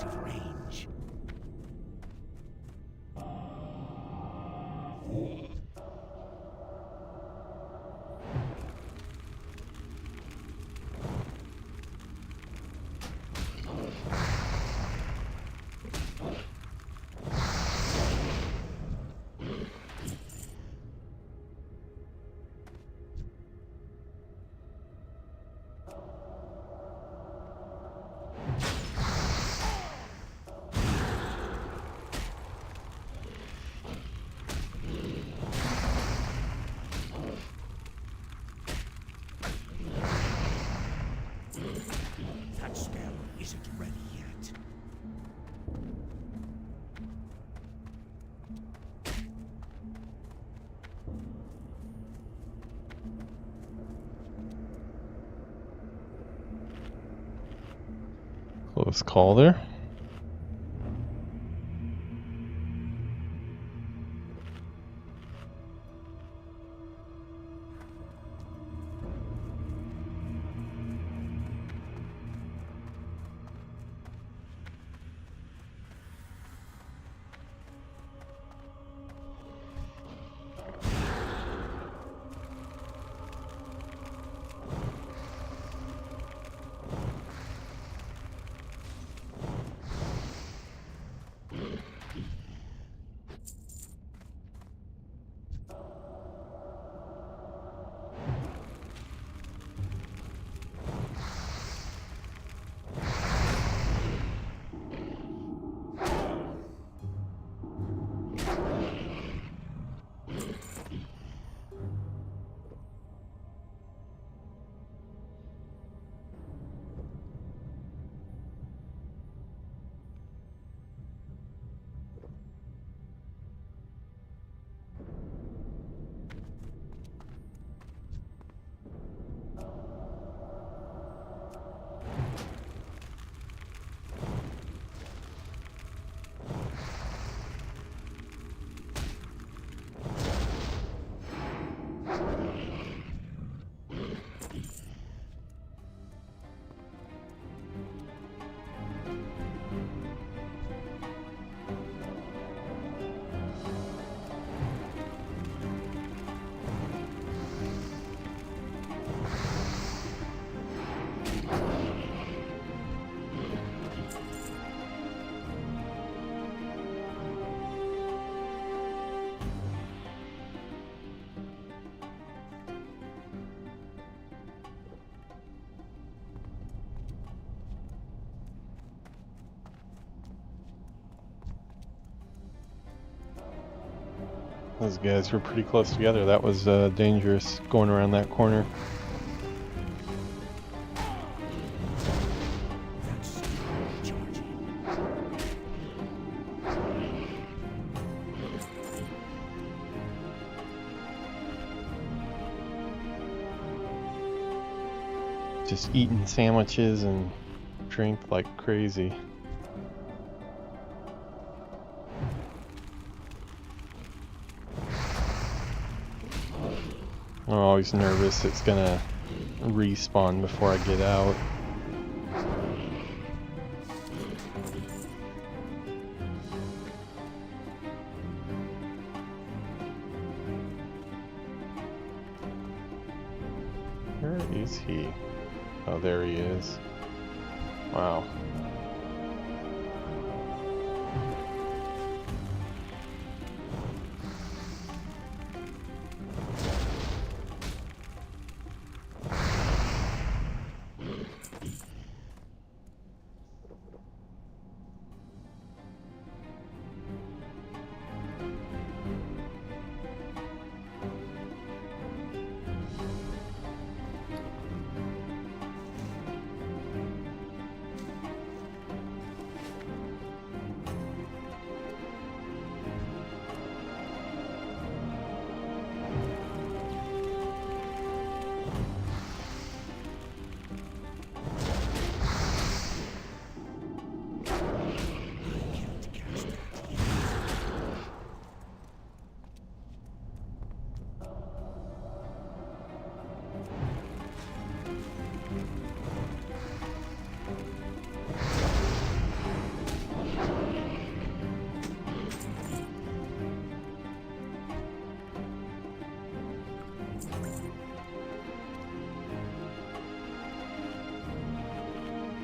out of range. That spell isn't ready yet. Close call there. Those guys were pretty close together. That was dangerous going around that corner. That's charging. Just eating sandwiches and drink like crazy. I'm always nervous it's gonna respawn before I get out. Where is he? Oh, there he is. Wow.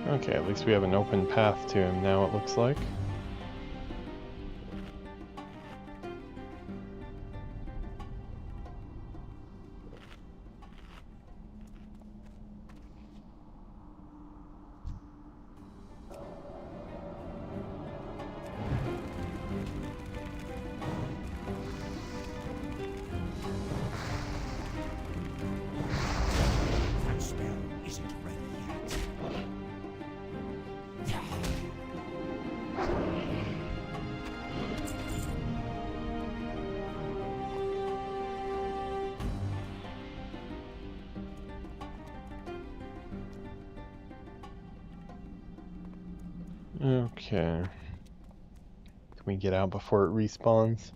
Okay, at least we have an open path to him now, it looks like. That spell isn't ready yet. Okay. Can we get out before it respawns?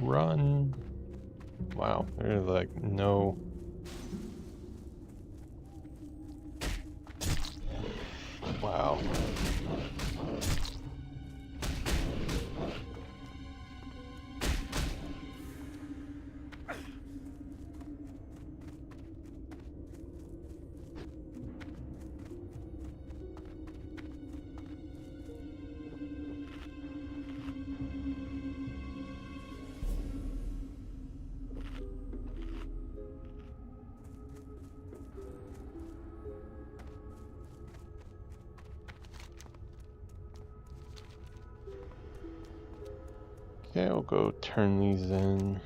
Run. Wow, there's like no... Wow. Okay, I'll go turn these in.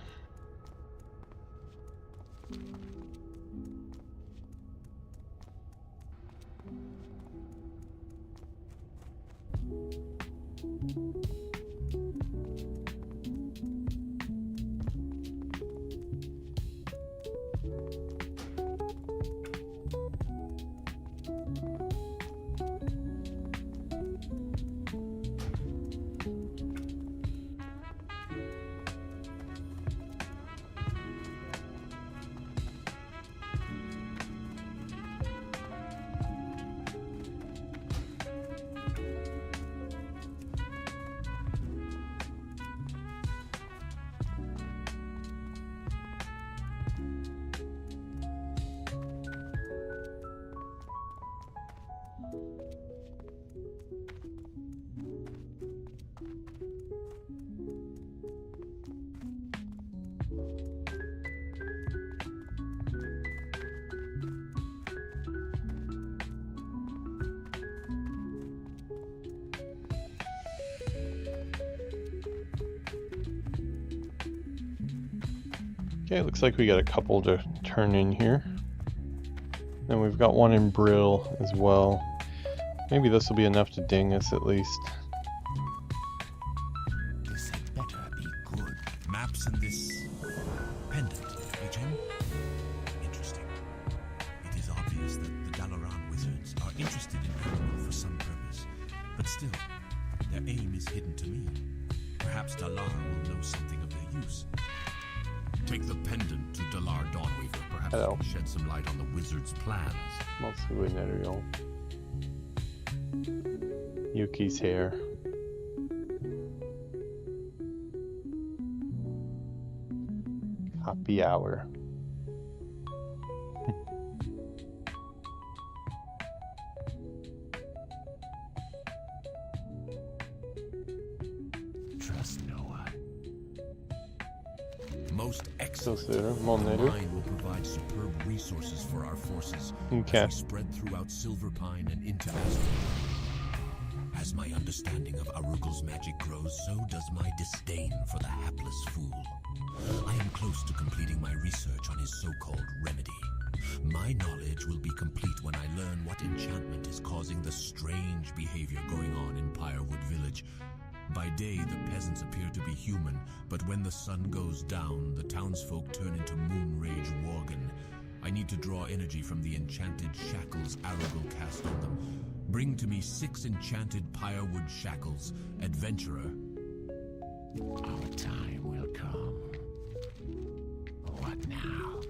Okay, looks like we got a couple to turn in here. Then we've got one in Brill as well. Maybe this will be enough to ding us at least. This had better be good. Maps in this pendant, HM? Interesting. It is obvious that the Dalaran wizards are interested in Aragorn for some purpose. But still, their aim is hidden to me. Perhaps Dalar will know something of their use. Take the pendant to Dalar Dawnweaver. Perhaps Hello. it can shed some light on the wizard's plans. Mostly Nerriol. Yuki's hair. Happy hour. Trust no one. Most excellent. So, The Molneru. mine will provide superb resources for our forces Okay. as we spread throughout Silverpine and into Azeroth. As my understanding of Arugel's magic grows, so does my disdain for the hapless fool. I am close to completing my research on his so-called remedy. My knowledge will be complete when I learn what enchantment is causing the strange behavior going on in Pyrewood Village. By day, the peasants appear to be human, but when the sun goes down, the townsfolk turn into Moonrage Worgen. I need to draw energy from the enchanted shackles Aragul cast on them. Bring to me 6 enchanted Pyrewood shackles. Adventurer. Our time will come. What now?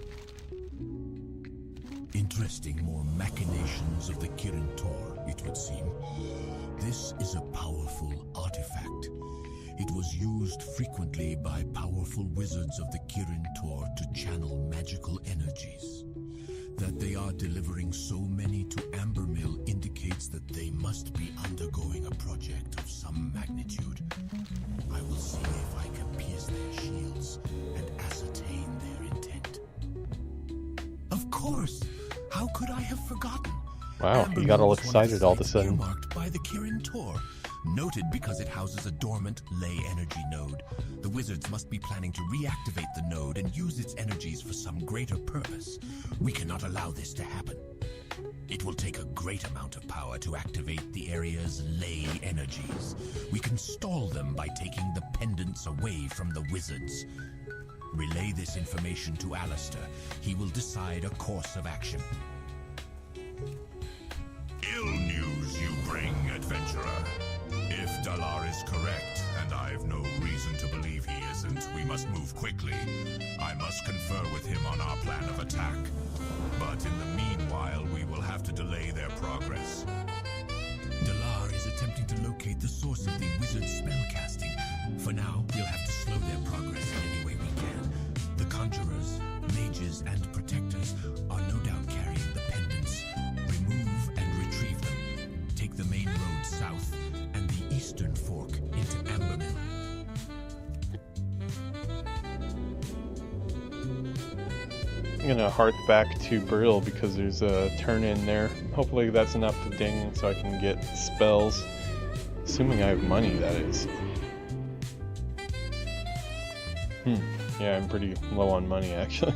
Interesting more machinations of the Kirin Tor, it would seem. This is a powerful artifact. It was used frequently by powerful wizards of the Kirin Tor to channel magical energies. That they are delivering so many to Ambermill indicates that they must be undergoing a project of some magnitude. I will see if I can pierce their shields and ascertain their intent. Of course! How could I have forgotten? Wow, you got all excited all of a sudden. Marked by the Kirin Tor. Noted because it houses a dormant ley energy node. The wizards must be planning to reactivate the node and use its energies for some greater purpose. We cannot allow this to happen. It will take a great amount of power to activate the area's ley energies. We can stall them by taking the pendants away from the wizards. Relay this information to Alistair. He will decide a course of action. Ill news you bring, adventurer. If Dalar is correct, and I've no reason to believe he isn't, we must move quickly. I must confer with him on our plan of attack. But in the meanwhile, we will have to delay their progress. Dalar is attempting to locate the source of the wizard's spellcasting. For now, we'll have to slow their progress in any way we can. The conjurers, mages, and protectors are no doubt carrying the pendants. Remove and retrieve them. Take the main road south and the eastern fork into Ambermill. I'm gonna hearth back to Brill because there's a turn in there. Hopefully that's enough to ding so I can get spells. Assuming I have money, that is. Yeah, I'm pretty low on money actually.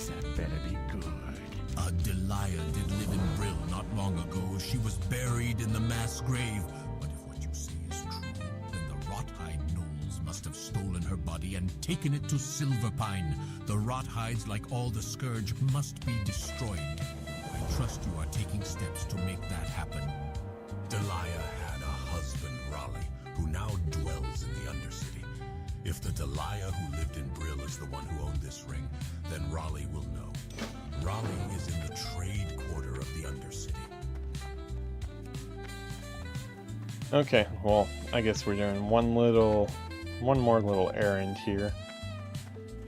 That better be good. A Delia did live in Brill not long ago. She was buried in the mass grave. But if what you say is true, then the Rothide Knolls must have stolen her body and taken it to Silverpine. The Rothides, like all the Scourge, must be destroyed. I trust you are taking steps to make that happen. Delia had a husband, Raleigh, who now dwells in the Undercity. If the Delia who lived in Brill is the one who owned this ring, then Raleigh will know. Raleigh is in the trade quarter of the Undercity. Okay, well, I guess we're doing one more little errand here.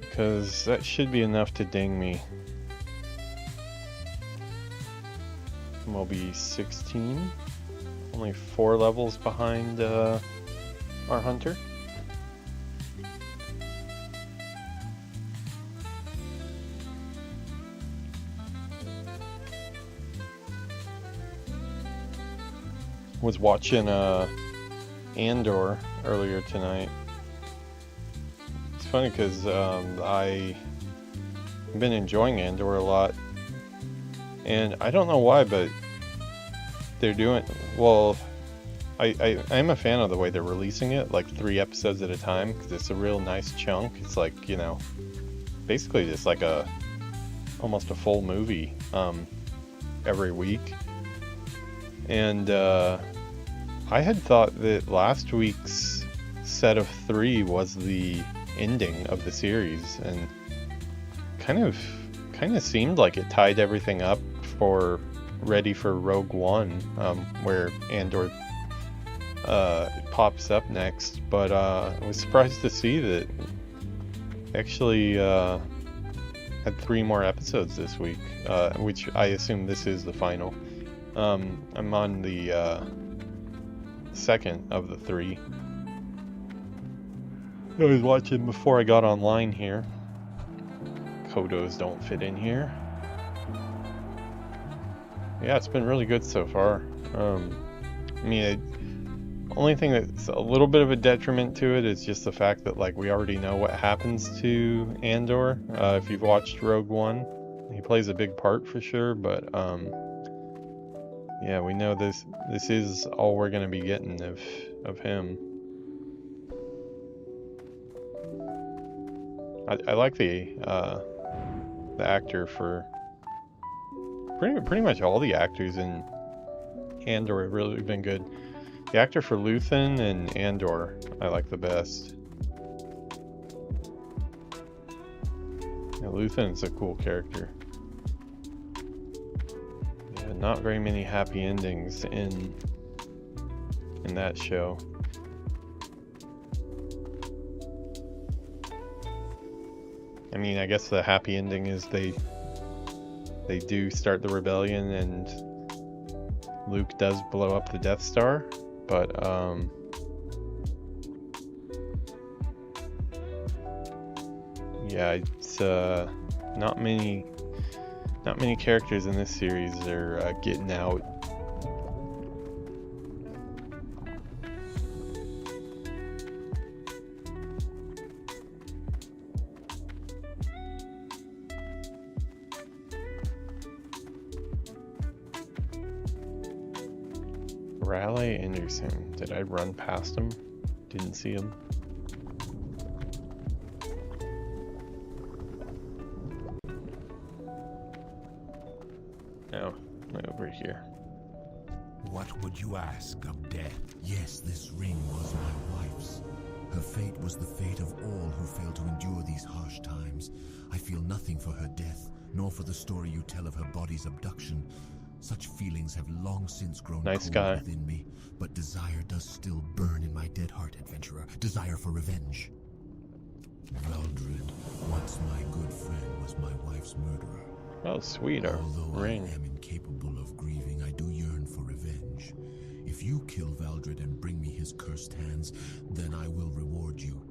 Because that should be enough to ding me. We'll be 16. Only 4 levels behind our hunter. Was watching Andor earlier tonight. It's funny because I've been enjoying Andor a lot, and I don't know why, but they're doing well. I'm a fan of the way they're releasing it, like 3 episodes at a time, because it's a real nice chunk. It's like, you know, basically just like almost a full movie every week. And I had thought that last week's set of 3 was the ending of the series, and kind of seemed like it tied everything up ready for Rogue One, where Andor pops up next. But I was surprised to see that actually had 3 more episodes this week, which I assume this is the final. I'm on the second of the 3. I was watching before I got online here. Kodos don't fit in here. Yeah, it's been really good so far. I mean, only thing that's a little bit of a detriment to it is just the fact that, like, we already know what happens to Andor. If you've watched Rogue One, he plays a big part for sure, but Yeah, we know this is all we're gonna be getting of him. I like the actor for pretty much all the actors in Andor have really been good. The actor for Luthen and Andor I like the best. Yeah, Luthen's a cool character. Yeah, not very many happy endings in that show. I mean, I guess the happy ending is they do start the rebellion and Luke does blow up the Death Star, but yeah, it's not many characters in this series are getting out. Raleigh Anderson. Did I run past him? Didn't see him. No, over here. What would you ask of death? Yes, this ring was my wife's. Her fate was the fate of all who failed to endure these harsh times. I feel nothing for her death, nor for the story you tell of her body's abduction. Such feelings have long since grown cold within me, but desire does still burn in my dead heart, adventurer. Desire for revenge. Valdred, once my good friend, was my wife's murderer. Oh, sweet, a Although ring. I am incapable of grieving, I do yearn for revenge. If you kill Valdred and bring me his cursed hands, then I will reward you.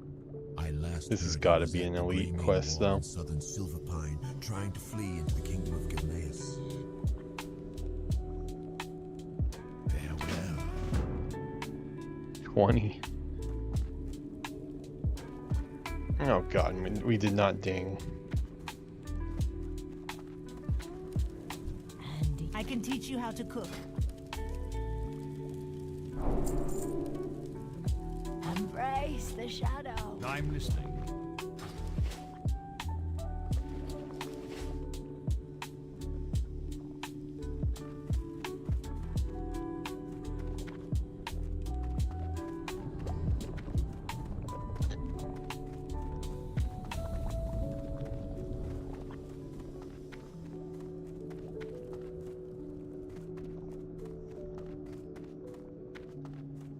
This has got to be an elite quest, though. In southern Silverpine, trying to flee into the kingdom of Gilneas. Farewell. 20. Oh god, we did not ding. I can teach you how to cook. Embrace the shadow. I'm listening.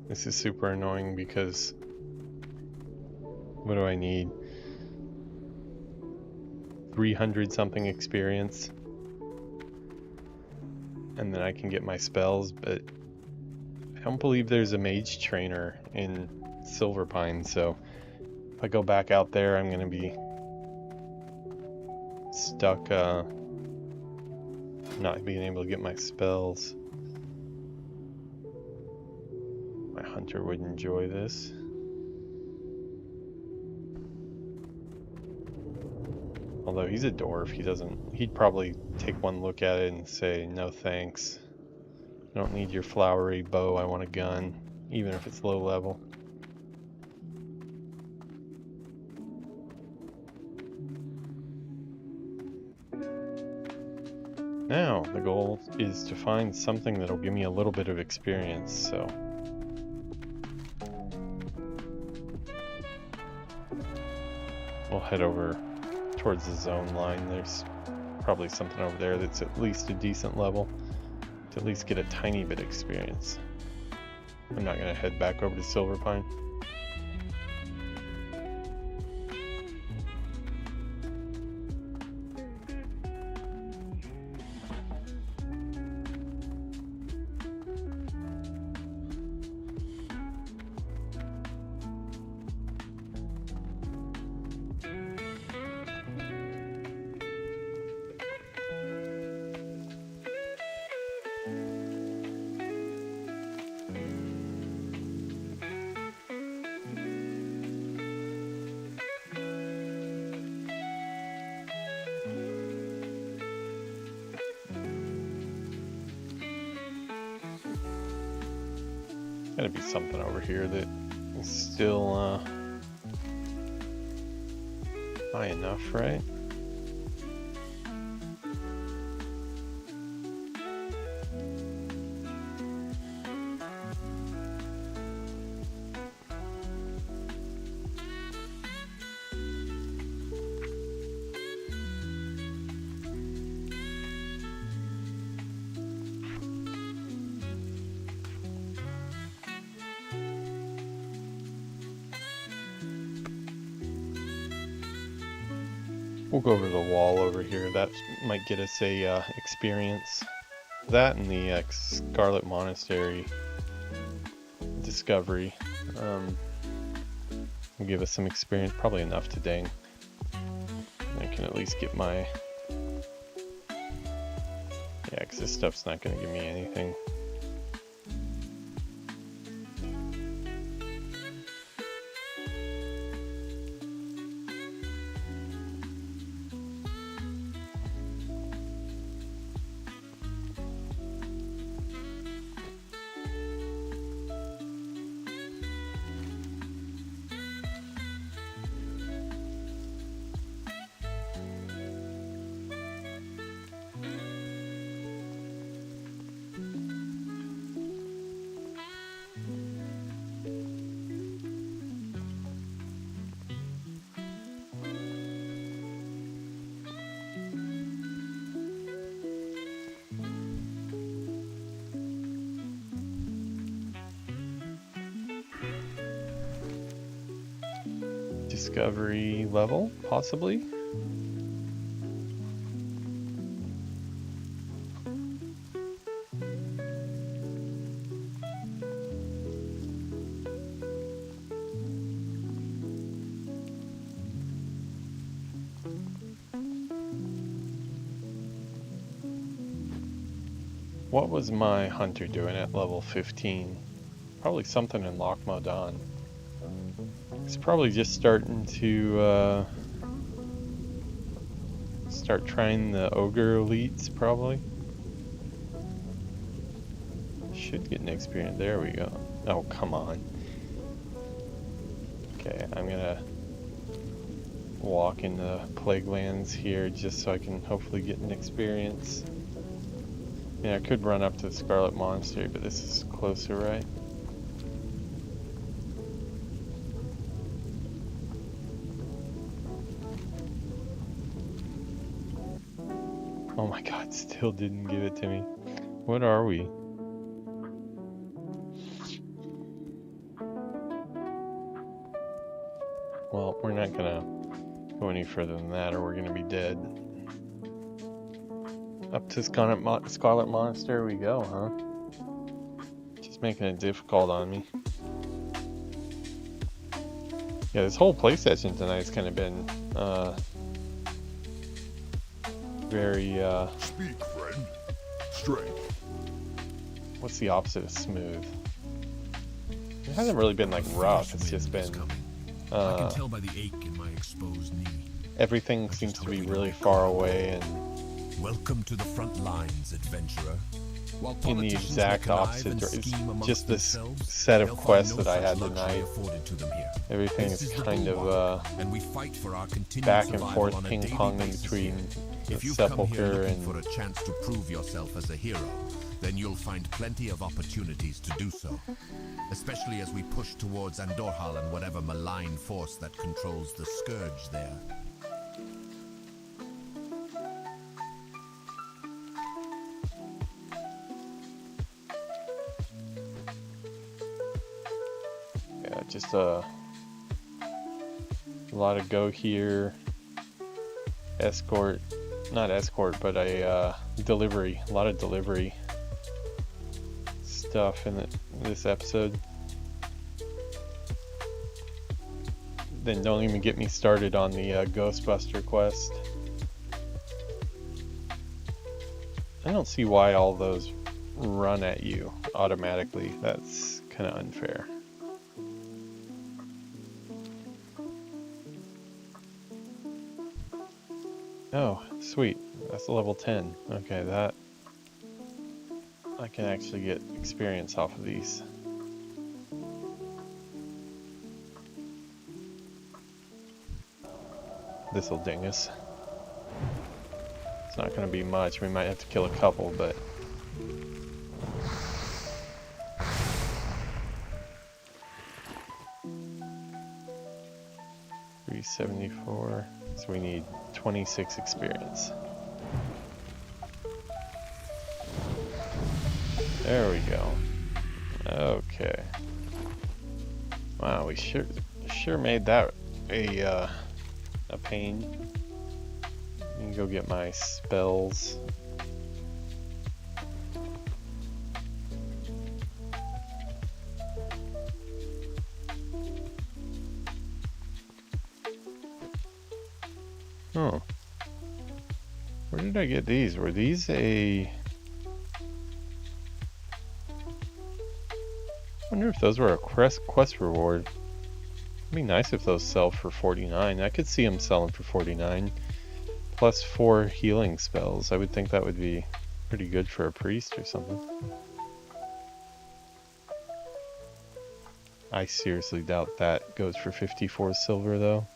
This is super annoying because what do I need? 300 something experience. And then I can get my spells, but I don't believe there's a mage trainer in Silverpine, so if I go back out there I'm gonna be stuck not being able to get my spells. My hunter would enjoy this. Although he's a dwarf, he'd probably take one look at it and say, no thanks. I don't need your flowery bow, I want a gun, even if it's low level. Now, the goal is to find something that'll give me a little bit of experience, so. We'll head over towards the zone line. There's probably something over there that's at least a decent level to at least get a tiny bit of experience. I'm not gonna head back over to Silverpine. Gotta be something over here that is still high enough, right? We'll go over the wall over here. That might get us a experience. That and the Scarlet Monastery discovery will give us some experience. Probably enough today. I can at least get my... Yeah, because this stuff's not going to give me anything. Discovery level, possibly. What was my hunter doing at level 15? Probably something in Lochmodan. He's probably just starting to start trying the ogre elites, probably. Should get an experience. There we go. Oh, come on. Okay, I'm gonna walk into Plaguelands here just so I can hopefully get an experience. Yeah, I could run up to the Scarlet Monastery, but this is closer, right? Oh my god, still didn't give it to me. What are we? Well, we're not gonna go any further than that or we're gonna be dead. Up to Scarlet Monastery we go, huh? Just making it difficult on me. Yeah, this whole play session tonight's kind of been, very, Speak, friend. Strength. what's the opposite of smooth? It hasn't really been like rough, it's just been, I can tell by the ache in my exposed knee. everything seems to be really far away and Welcome to the front lines, adventurer. While in the politicians exact may connive opposite and direction. scheme amongst Just this themselves, set of they'll find quests no that I such had luxury tonight. afforded to them here. Everything This is the kind Blue of Water, and we fight for our continued back and survival forth on a ping daily ponging basis between here. the If you've come here Sepulchre looking and for a chance to prove yourself as a hero, then you'll find plenty of opportunities to do so. Especially as we push towards Andorhal and whatever malign force that controls the scourge there. yeah, just a lot of go here. Escort, not escort, but a delivery. A lot of delivery stuff in this episode. Then don't even get me started on the Ghostbuster quest. I don't see why all those run at you automatically. That's kind of unfair. Oh, sweet. That's a level 10. Okay, that... I can actually get experience off of these. this'll ding us. It's not going to be much. We might have to kill a couple, but... $374. So we need 26 experience. There we go. Okay. Wow, we sure made that a pain. Let me go get my spells. Oh. Where did I get these? Were these a... I wonder if those were a quest reward. It'd be nice if those sell for 49. I could see them selling for 49. Plus 4 healing spells. I would think that would be pretty good for a priest or something. I seriously doubt that goes for 54 silver though.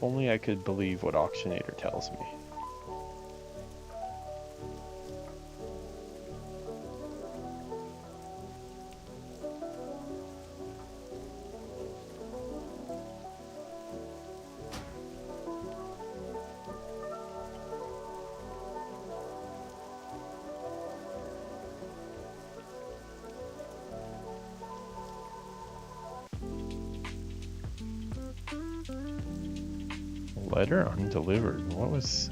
Only I could believe what Auctionator tells me. Letter undelivered. What was...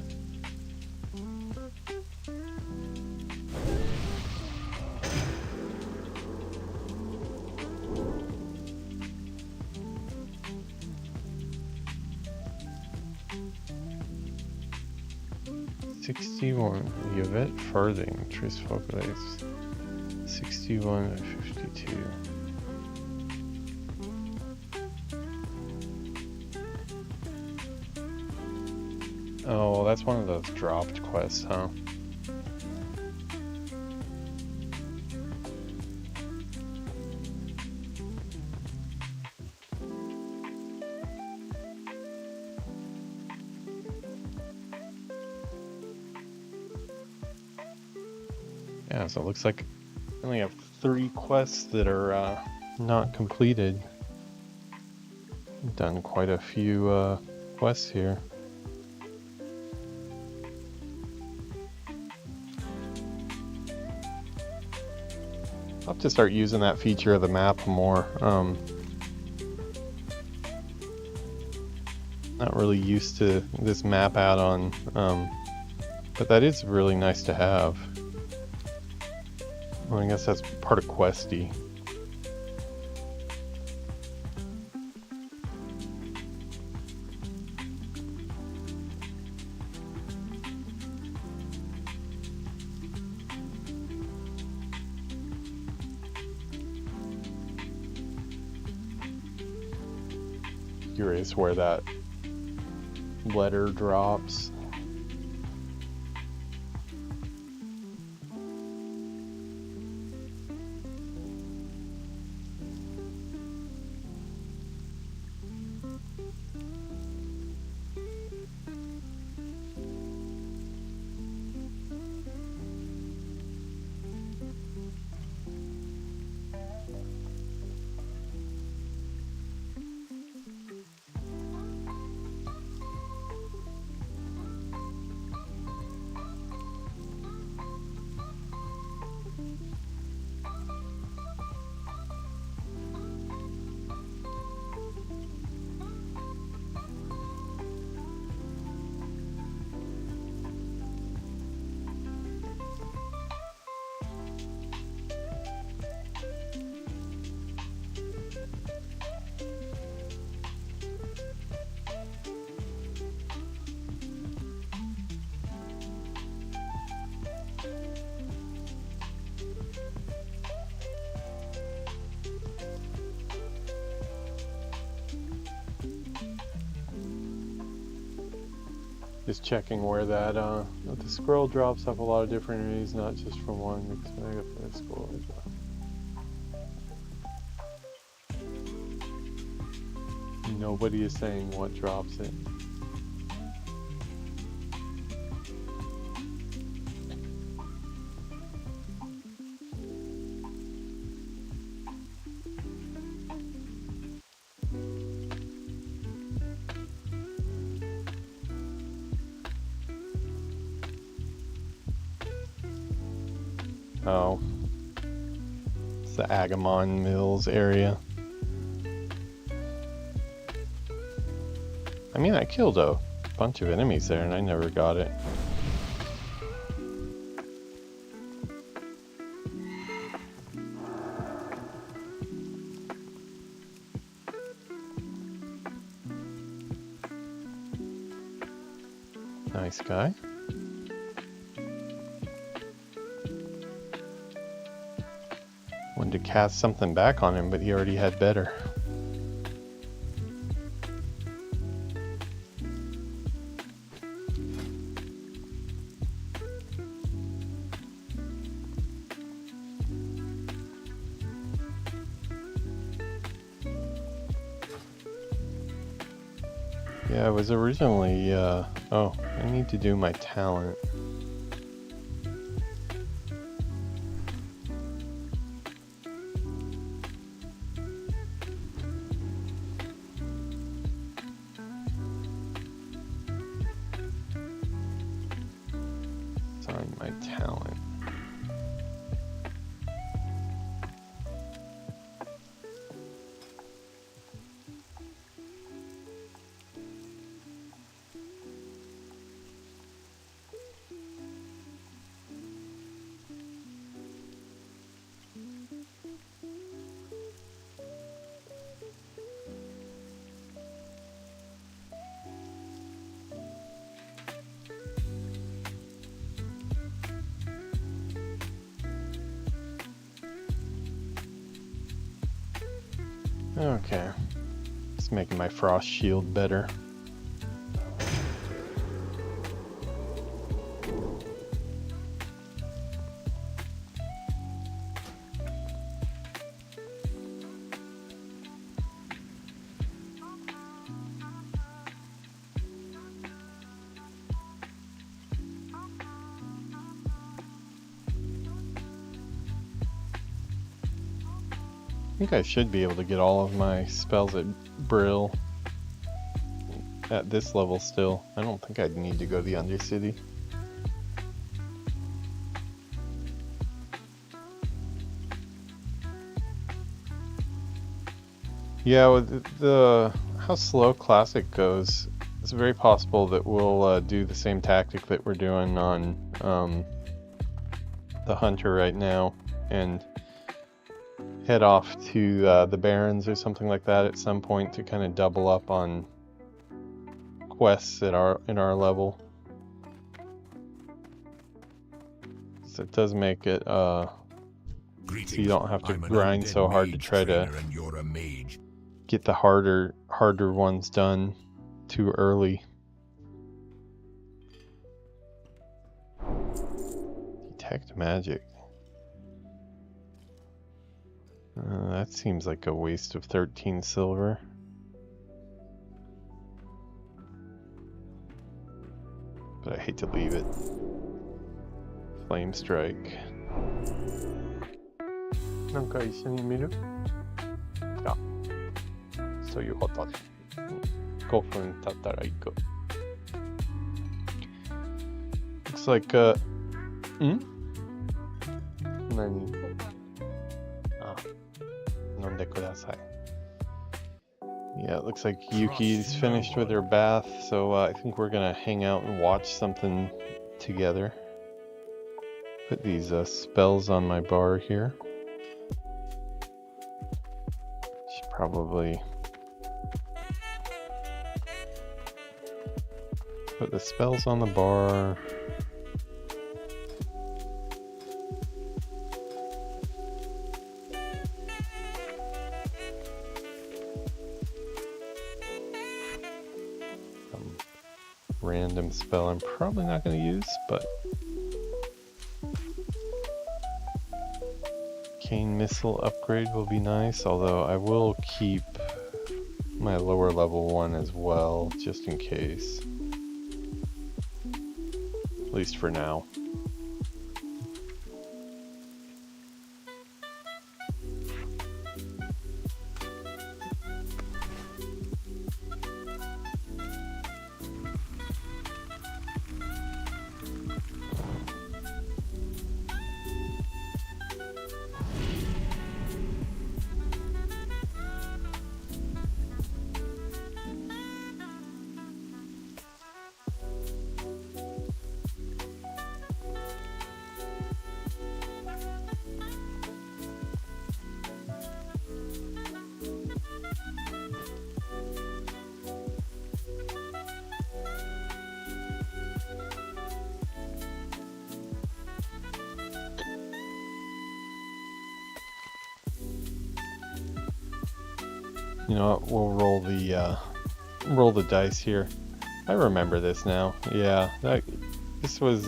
$61. Yvette Farthing. Tris Focalates. 61 and 52. Oh, well, that's one of those dropped quests, huh? Yeah, so it looks like I only have 3 quests that are not completed. I've done quite a few quests here. I'll have to start using that feature of the map more. Not really used to this map add-on, but that is really nice to have. Well, I guess that's part of Questy. Curious where that letter drops. Just checking where that the scroll drops off a lot of different areas, not just from one. Because I got that scroll as well. Nobody is saying what drops it. Oh. It's the Agamon Mills area. I mean, I killed a bunch of enemies there and I never got it. Nice guy. Wanted to cast something back on him, but he already had better. Yeah, I was originally, oh, I need to do my talent. Assign my talent. Okay, just making my frost shield better. I think I should be able to get all of my spells at Brill at this level still. I don't think I'd need to go to the Undercity. Yeah, with the how slow Classic goes, it's very possible that we'll do the same tactic that we're doing on the Hunter right now, and head off to the Barrens or something like that at some point to kind of double up on quests at in our level. So it does make it so you don't have to grind so hard to try to get the harder ones done too early. Detect magic. That seems like a waste of 13 silver. But I hate to leave it. Flame strike. なんか一緒に見る？あ、そういうことで。5分経ったら行く。Looks like何？あ、飲んでください。Yeah, it looks like Yuki's finished with her bath, so I think we're gonna hang out and watch something together. Put these spells on my bar here. Should probably put the spells on the bar. Random spell I'm probably not going to use, but Cane Missile upgrade will be nice, although I will keep my lower level one as well, just in case. At least for now. You know what? We'll roll the dice here. I remember this now. Yeah, this was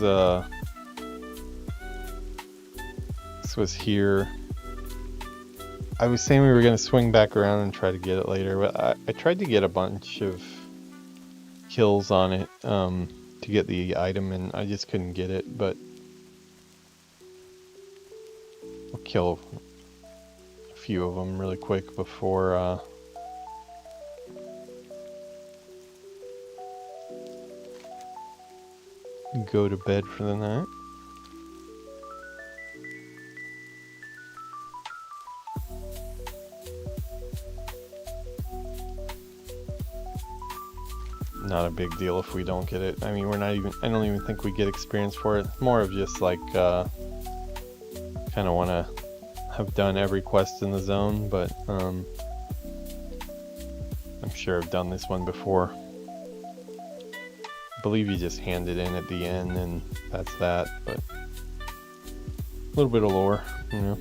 here. I was saying we were gonna swing back around and try to get it later, but I tried to get a bunch of kills on it to get the item, and I just couldn't get it. But we'll kill a few of them really quick before. Go to bed for the night. Not a big deal if we don't get it. I mean, I don't even think we get experience for it. More of just like, kind of want to have done every quest in the zone, but I'm sure I've done this one before. I believe you just hand it in at the end and that's that, but a little bit of lore, you know.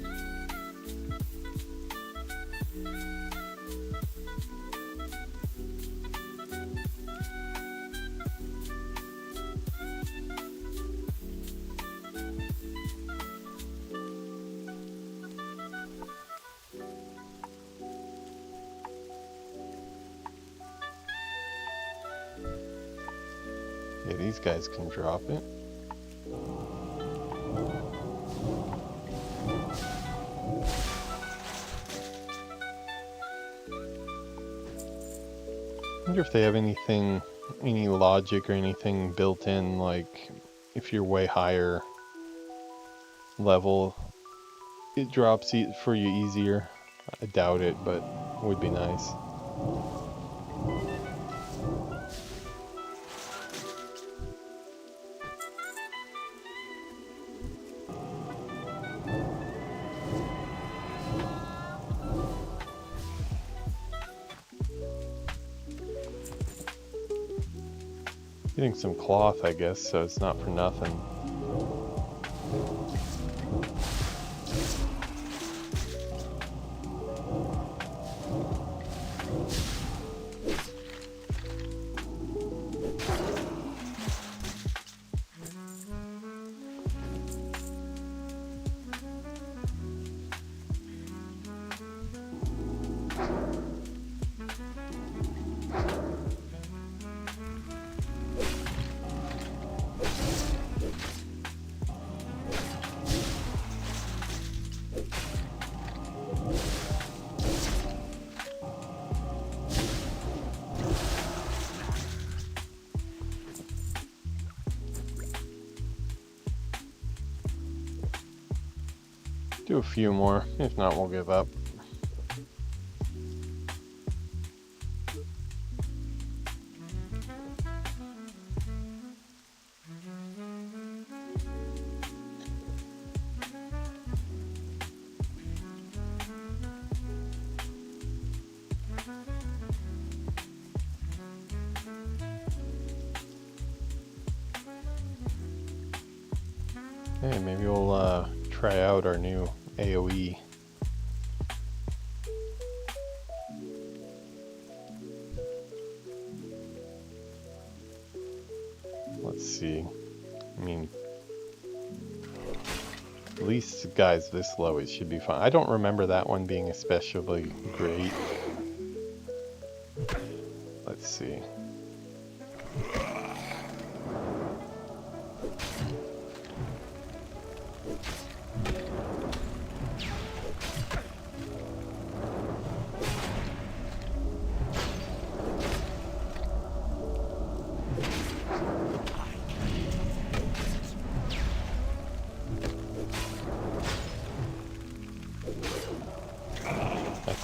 Yeah, these guys can drop it. I wonder if they have anything, any logic or anything built in, like if you're way higher level, it drops for you easier. I doubt it, but it would be nice. Getting some cloth, I guess, so it's not for nothing. Do a few more, if not we'll give up. Hey, maybe we'll try out our new AoE. Let's see. I mean, at least guys this low, it should be fine. I don't remember that one being especially great.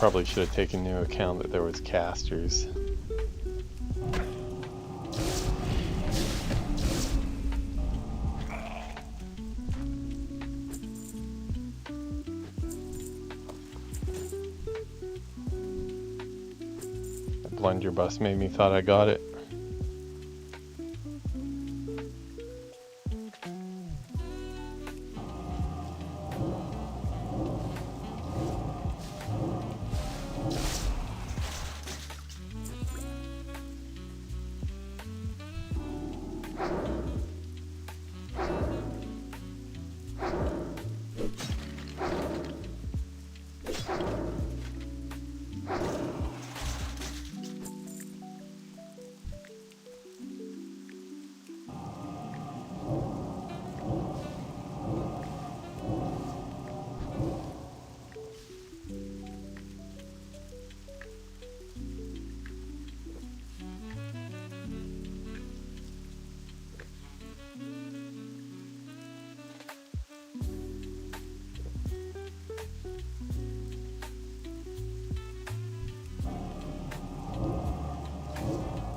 Probably should have taken into account that there was casters. That blunderbuss made me thought I got it.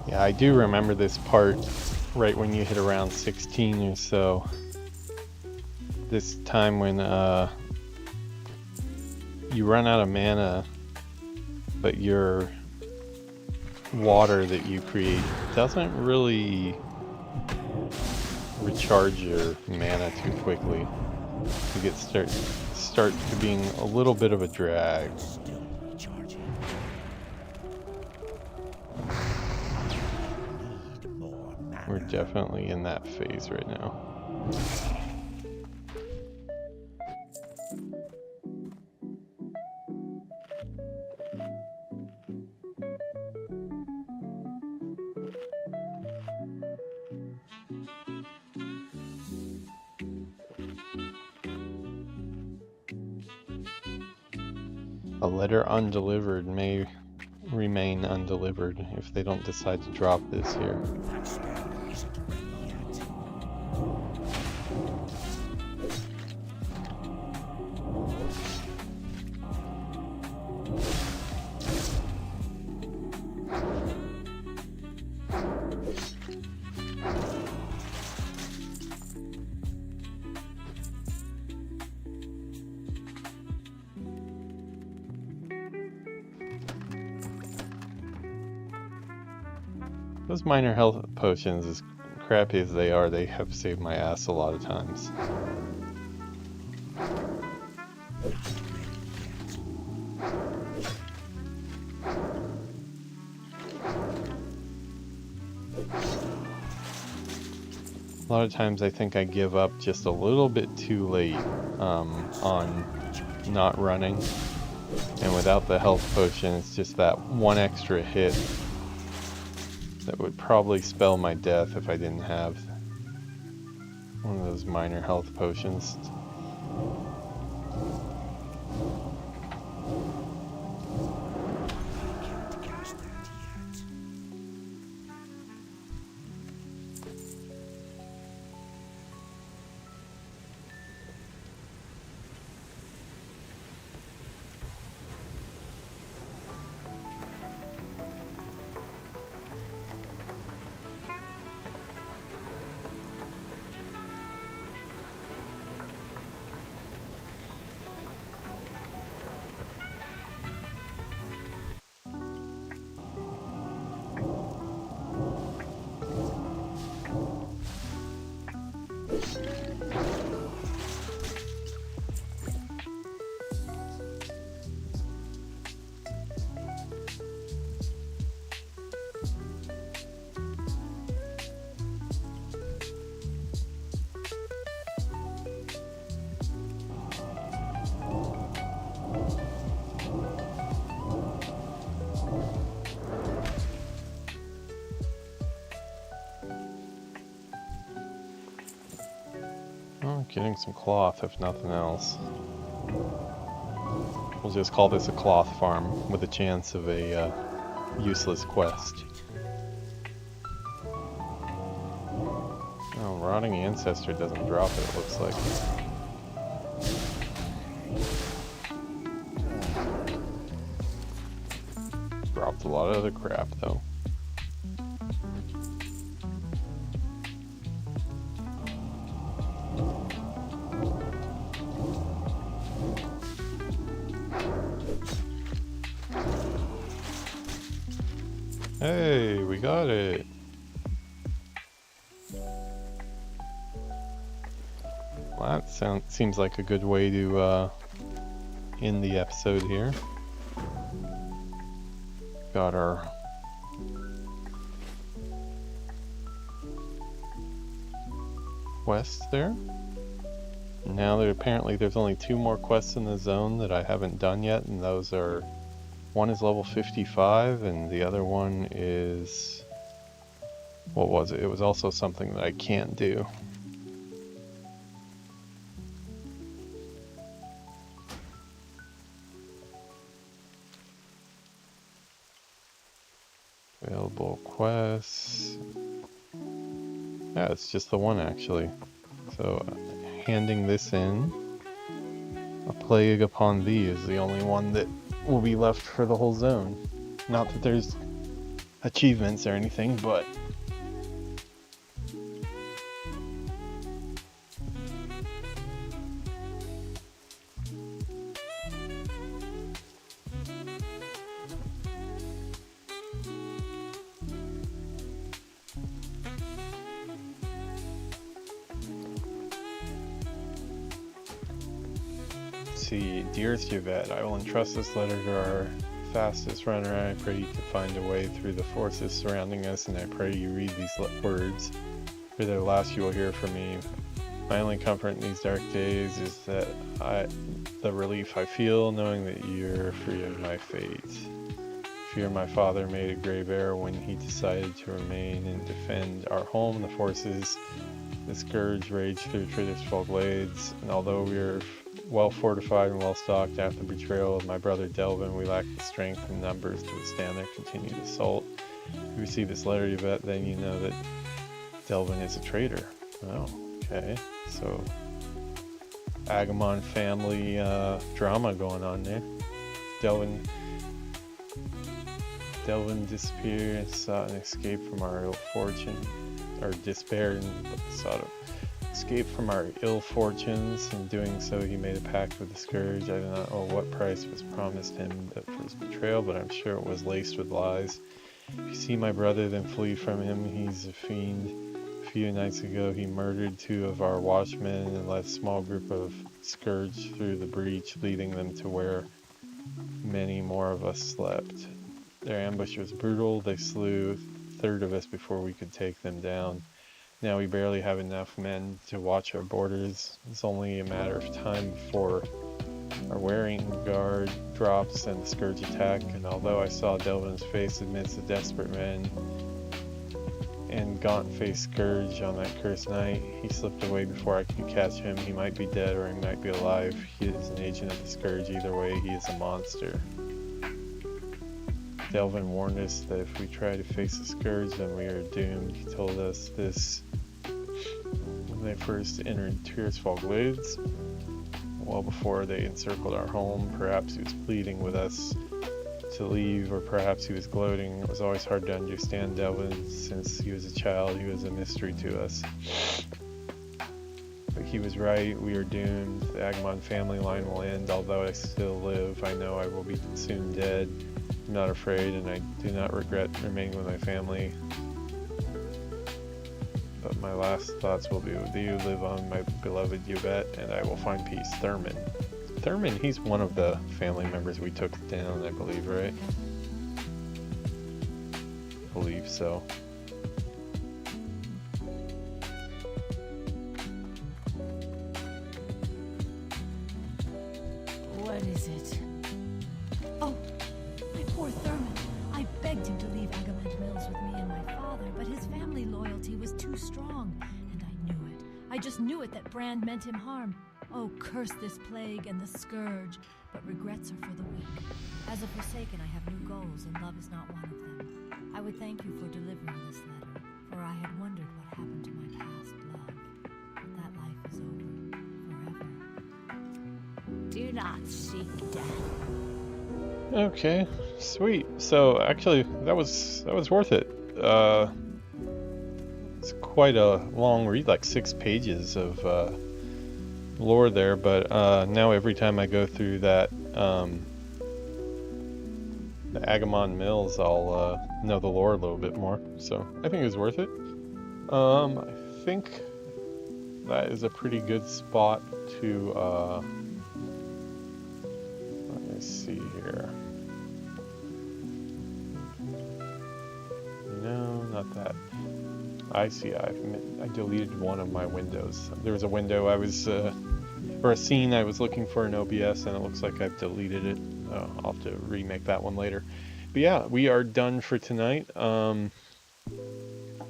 Yeah, I do remember this part right when you hit around 16 or so. This time when you run out of mana, but your water that you create doesn't really recharge your mana too quickly. You get start to being a little bit of a drag. We're definitely in that phase right now. A letter undelivered may remain undelivered if they don't decide to drop this here. Those minor health potions, as crappy as they are, they have saved my ass a lot of times. A lot of times I think I give up just a little bit too late on not running. And without the health potion, it's just that one extra hit that would probably spell my death if I didn't have one of those minor health potions. Getting some cloth, if nothing else. We'll just call this a cloth farm with a chance of a useless quest. Oh, Rotting Ancestor doesn't drop it, it looks like. a lot of other crap, though. Hey, we got it. Well, that seems like a good way to end the episode here. Got our quest there. Now apparently there's only 2 more quests in the zone that I haven't done yet, and those are, one is level 55 and the other one is, what was it? It was also something that I can't do. Available quests. Yeah, it's just the one actually. So handing this in. A plague upon thee is the only one that will be left for the whole zone. Not that there's achievements or anything, but see, dearest Yvette, I will entrust this letter to our fastest runner. I pray you to find a way through the forces surrounding us, and I pray you read these words. For the last you will hear from me. My only comfort in these dark days is that the relief I feel knowing that you're free of my fate. Fear my father made a grave error when he decided to remain and defend our home. The forces, the scourge raged through Tradisfall Glades, and although we are well fortified and well stocked after the betrayal of my brother Delvin, we lack the strength and numbers to withstand their continued assault. If you receive this letter, Yvette, then you know that Delvin is a traitor. Oh, okay. So, Agamon family drama going on there. Delvin disappeared and sought an escape from our ill fortune, or despaired and sought to escape from our ill fortunes. In doing so, he made a pact with the Scourge. I do not know what price was promised him for his betrayal, but I'm sure it was laced with lies. If you see my brother, then flee from him. He's a fiend. A few nights ago, he murdered 2 of our watchmen and led a small group of Scourge through the breach, leading them to where many more of us slept. Their ambush was brutal. They slew a third of us before we could take them down. Now we barely have enough men to watch our borders. It's only a matter of time before our wearing guard drops and the Scourge attack, and although I saw Delvin's face amidst the desperate men and gaunt-faced Scourge on that cursed night, he slipped away before I could catch him. He might be dead or he might be alive. He is an agent of the Scourge. Either way, he is a monster. Delvin warned us that if we try to face the Scourge, then we are doomed. He told us this when they first entered Tradisfall Glades, well before they encircled our home. Perhaps he was pleading with us to leave, or perhaps he was gloating. It was always hard to understand Delvin. Since he was a child, he was a mystery to us. But he was right. We are doomed. The Agamon family line will end. Although I still live, I know I will be soon dead. I'm not afraid, and I do not regret remaining with my family. But my last thoughts will be with you. Live on, my beloved Yvette, and I will find peace. Thurman. Thurman, he's one of the family members we took down, I believe, right? I believe so. What is it? Oh, my poor Thurman. I begged him to leave Agamand Mills with me and my father, but his family loyalty was too strong, and I knew it. I just knew it that Brand meant him harm. Oh, curse this plague and the Scourge, but regrets are for the weak. As a Forsaken, I have new goals, and love is not one of them. I would thank you for delivering this letter, for I had wondered what happened to my past love. But that life is over, forever. Do not seek death. Okay, sweet. So actually, that was worth it. It's quite a long read, like 6 pages of lore there. But now every time I go through that the Agamon Mills, I'll know the lore a little bit more. So I think it was worth it. I think that is a pretty good spot to. Let me see here. No, not that. I see. I deleted one of my windows. There was a window I was, or a scene I was looking for in OBS, and it looks like I've deleted it. I'll have to remake that one later. But yeah, we are done for tonight. How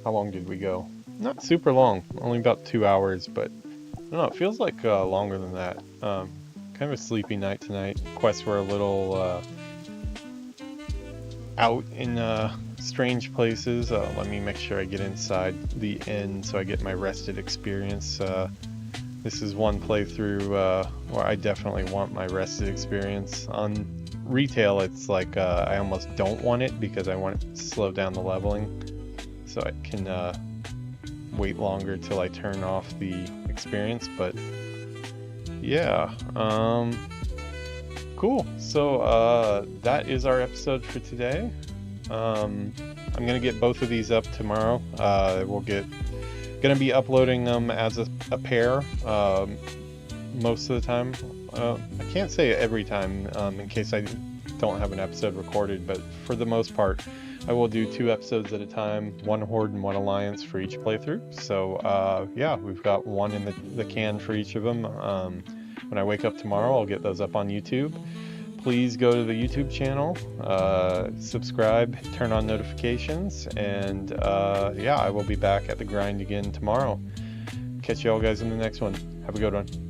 long did we go? Not super long. Only about 2 hours, but I don't know. It feels like longer than that. Kind of a sleepy night tonight. Quests were a little out in strange places. Let me make sure I get inside the inn so I get my rested experience. This is one playthrough where I definitely want my rested experience. On retail, it's like I almost don't want it because I want to slow down the leveling so I can wait longer till I turn off the experience. But yeah, cool. So that is our episode for today. I'm gonna get both of these up tomorrow. Gonna be uploading them as a pair most of the time. I can't say every time in case I don't have an episode recorded, but for the most part I will do 2 episodes at a time, 1 Horde and 1 Alliance for each playthrough. So yeah, we've got 1 in the can for each of them. When I wake up tomorrow, I'll get those up on YouTube. Please go to the YouTube channel, subscribe, turn on notifications, and yeah, I will be back at the grind again tomorrow. Catch you all guys in the next one. Have a good one.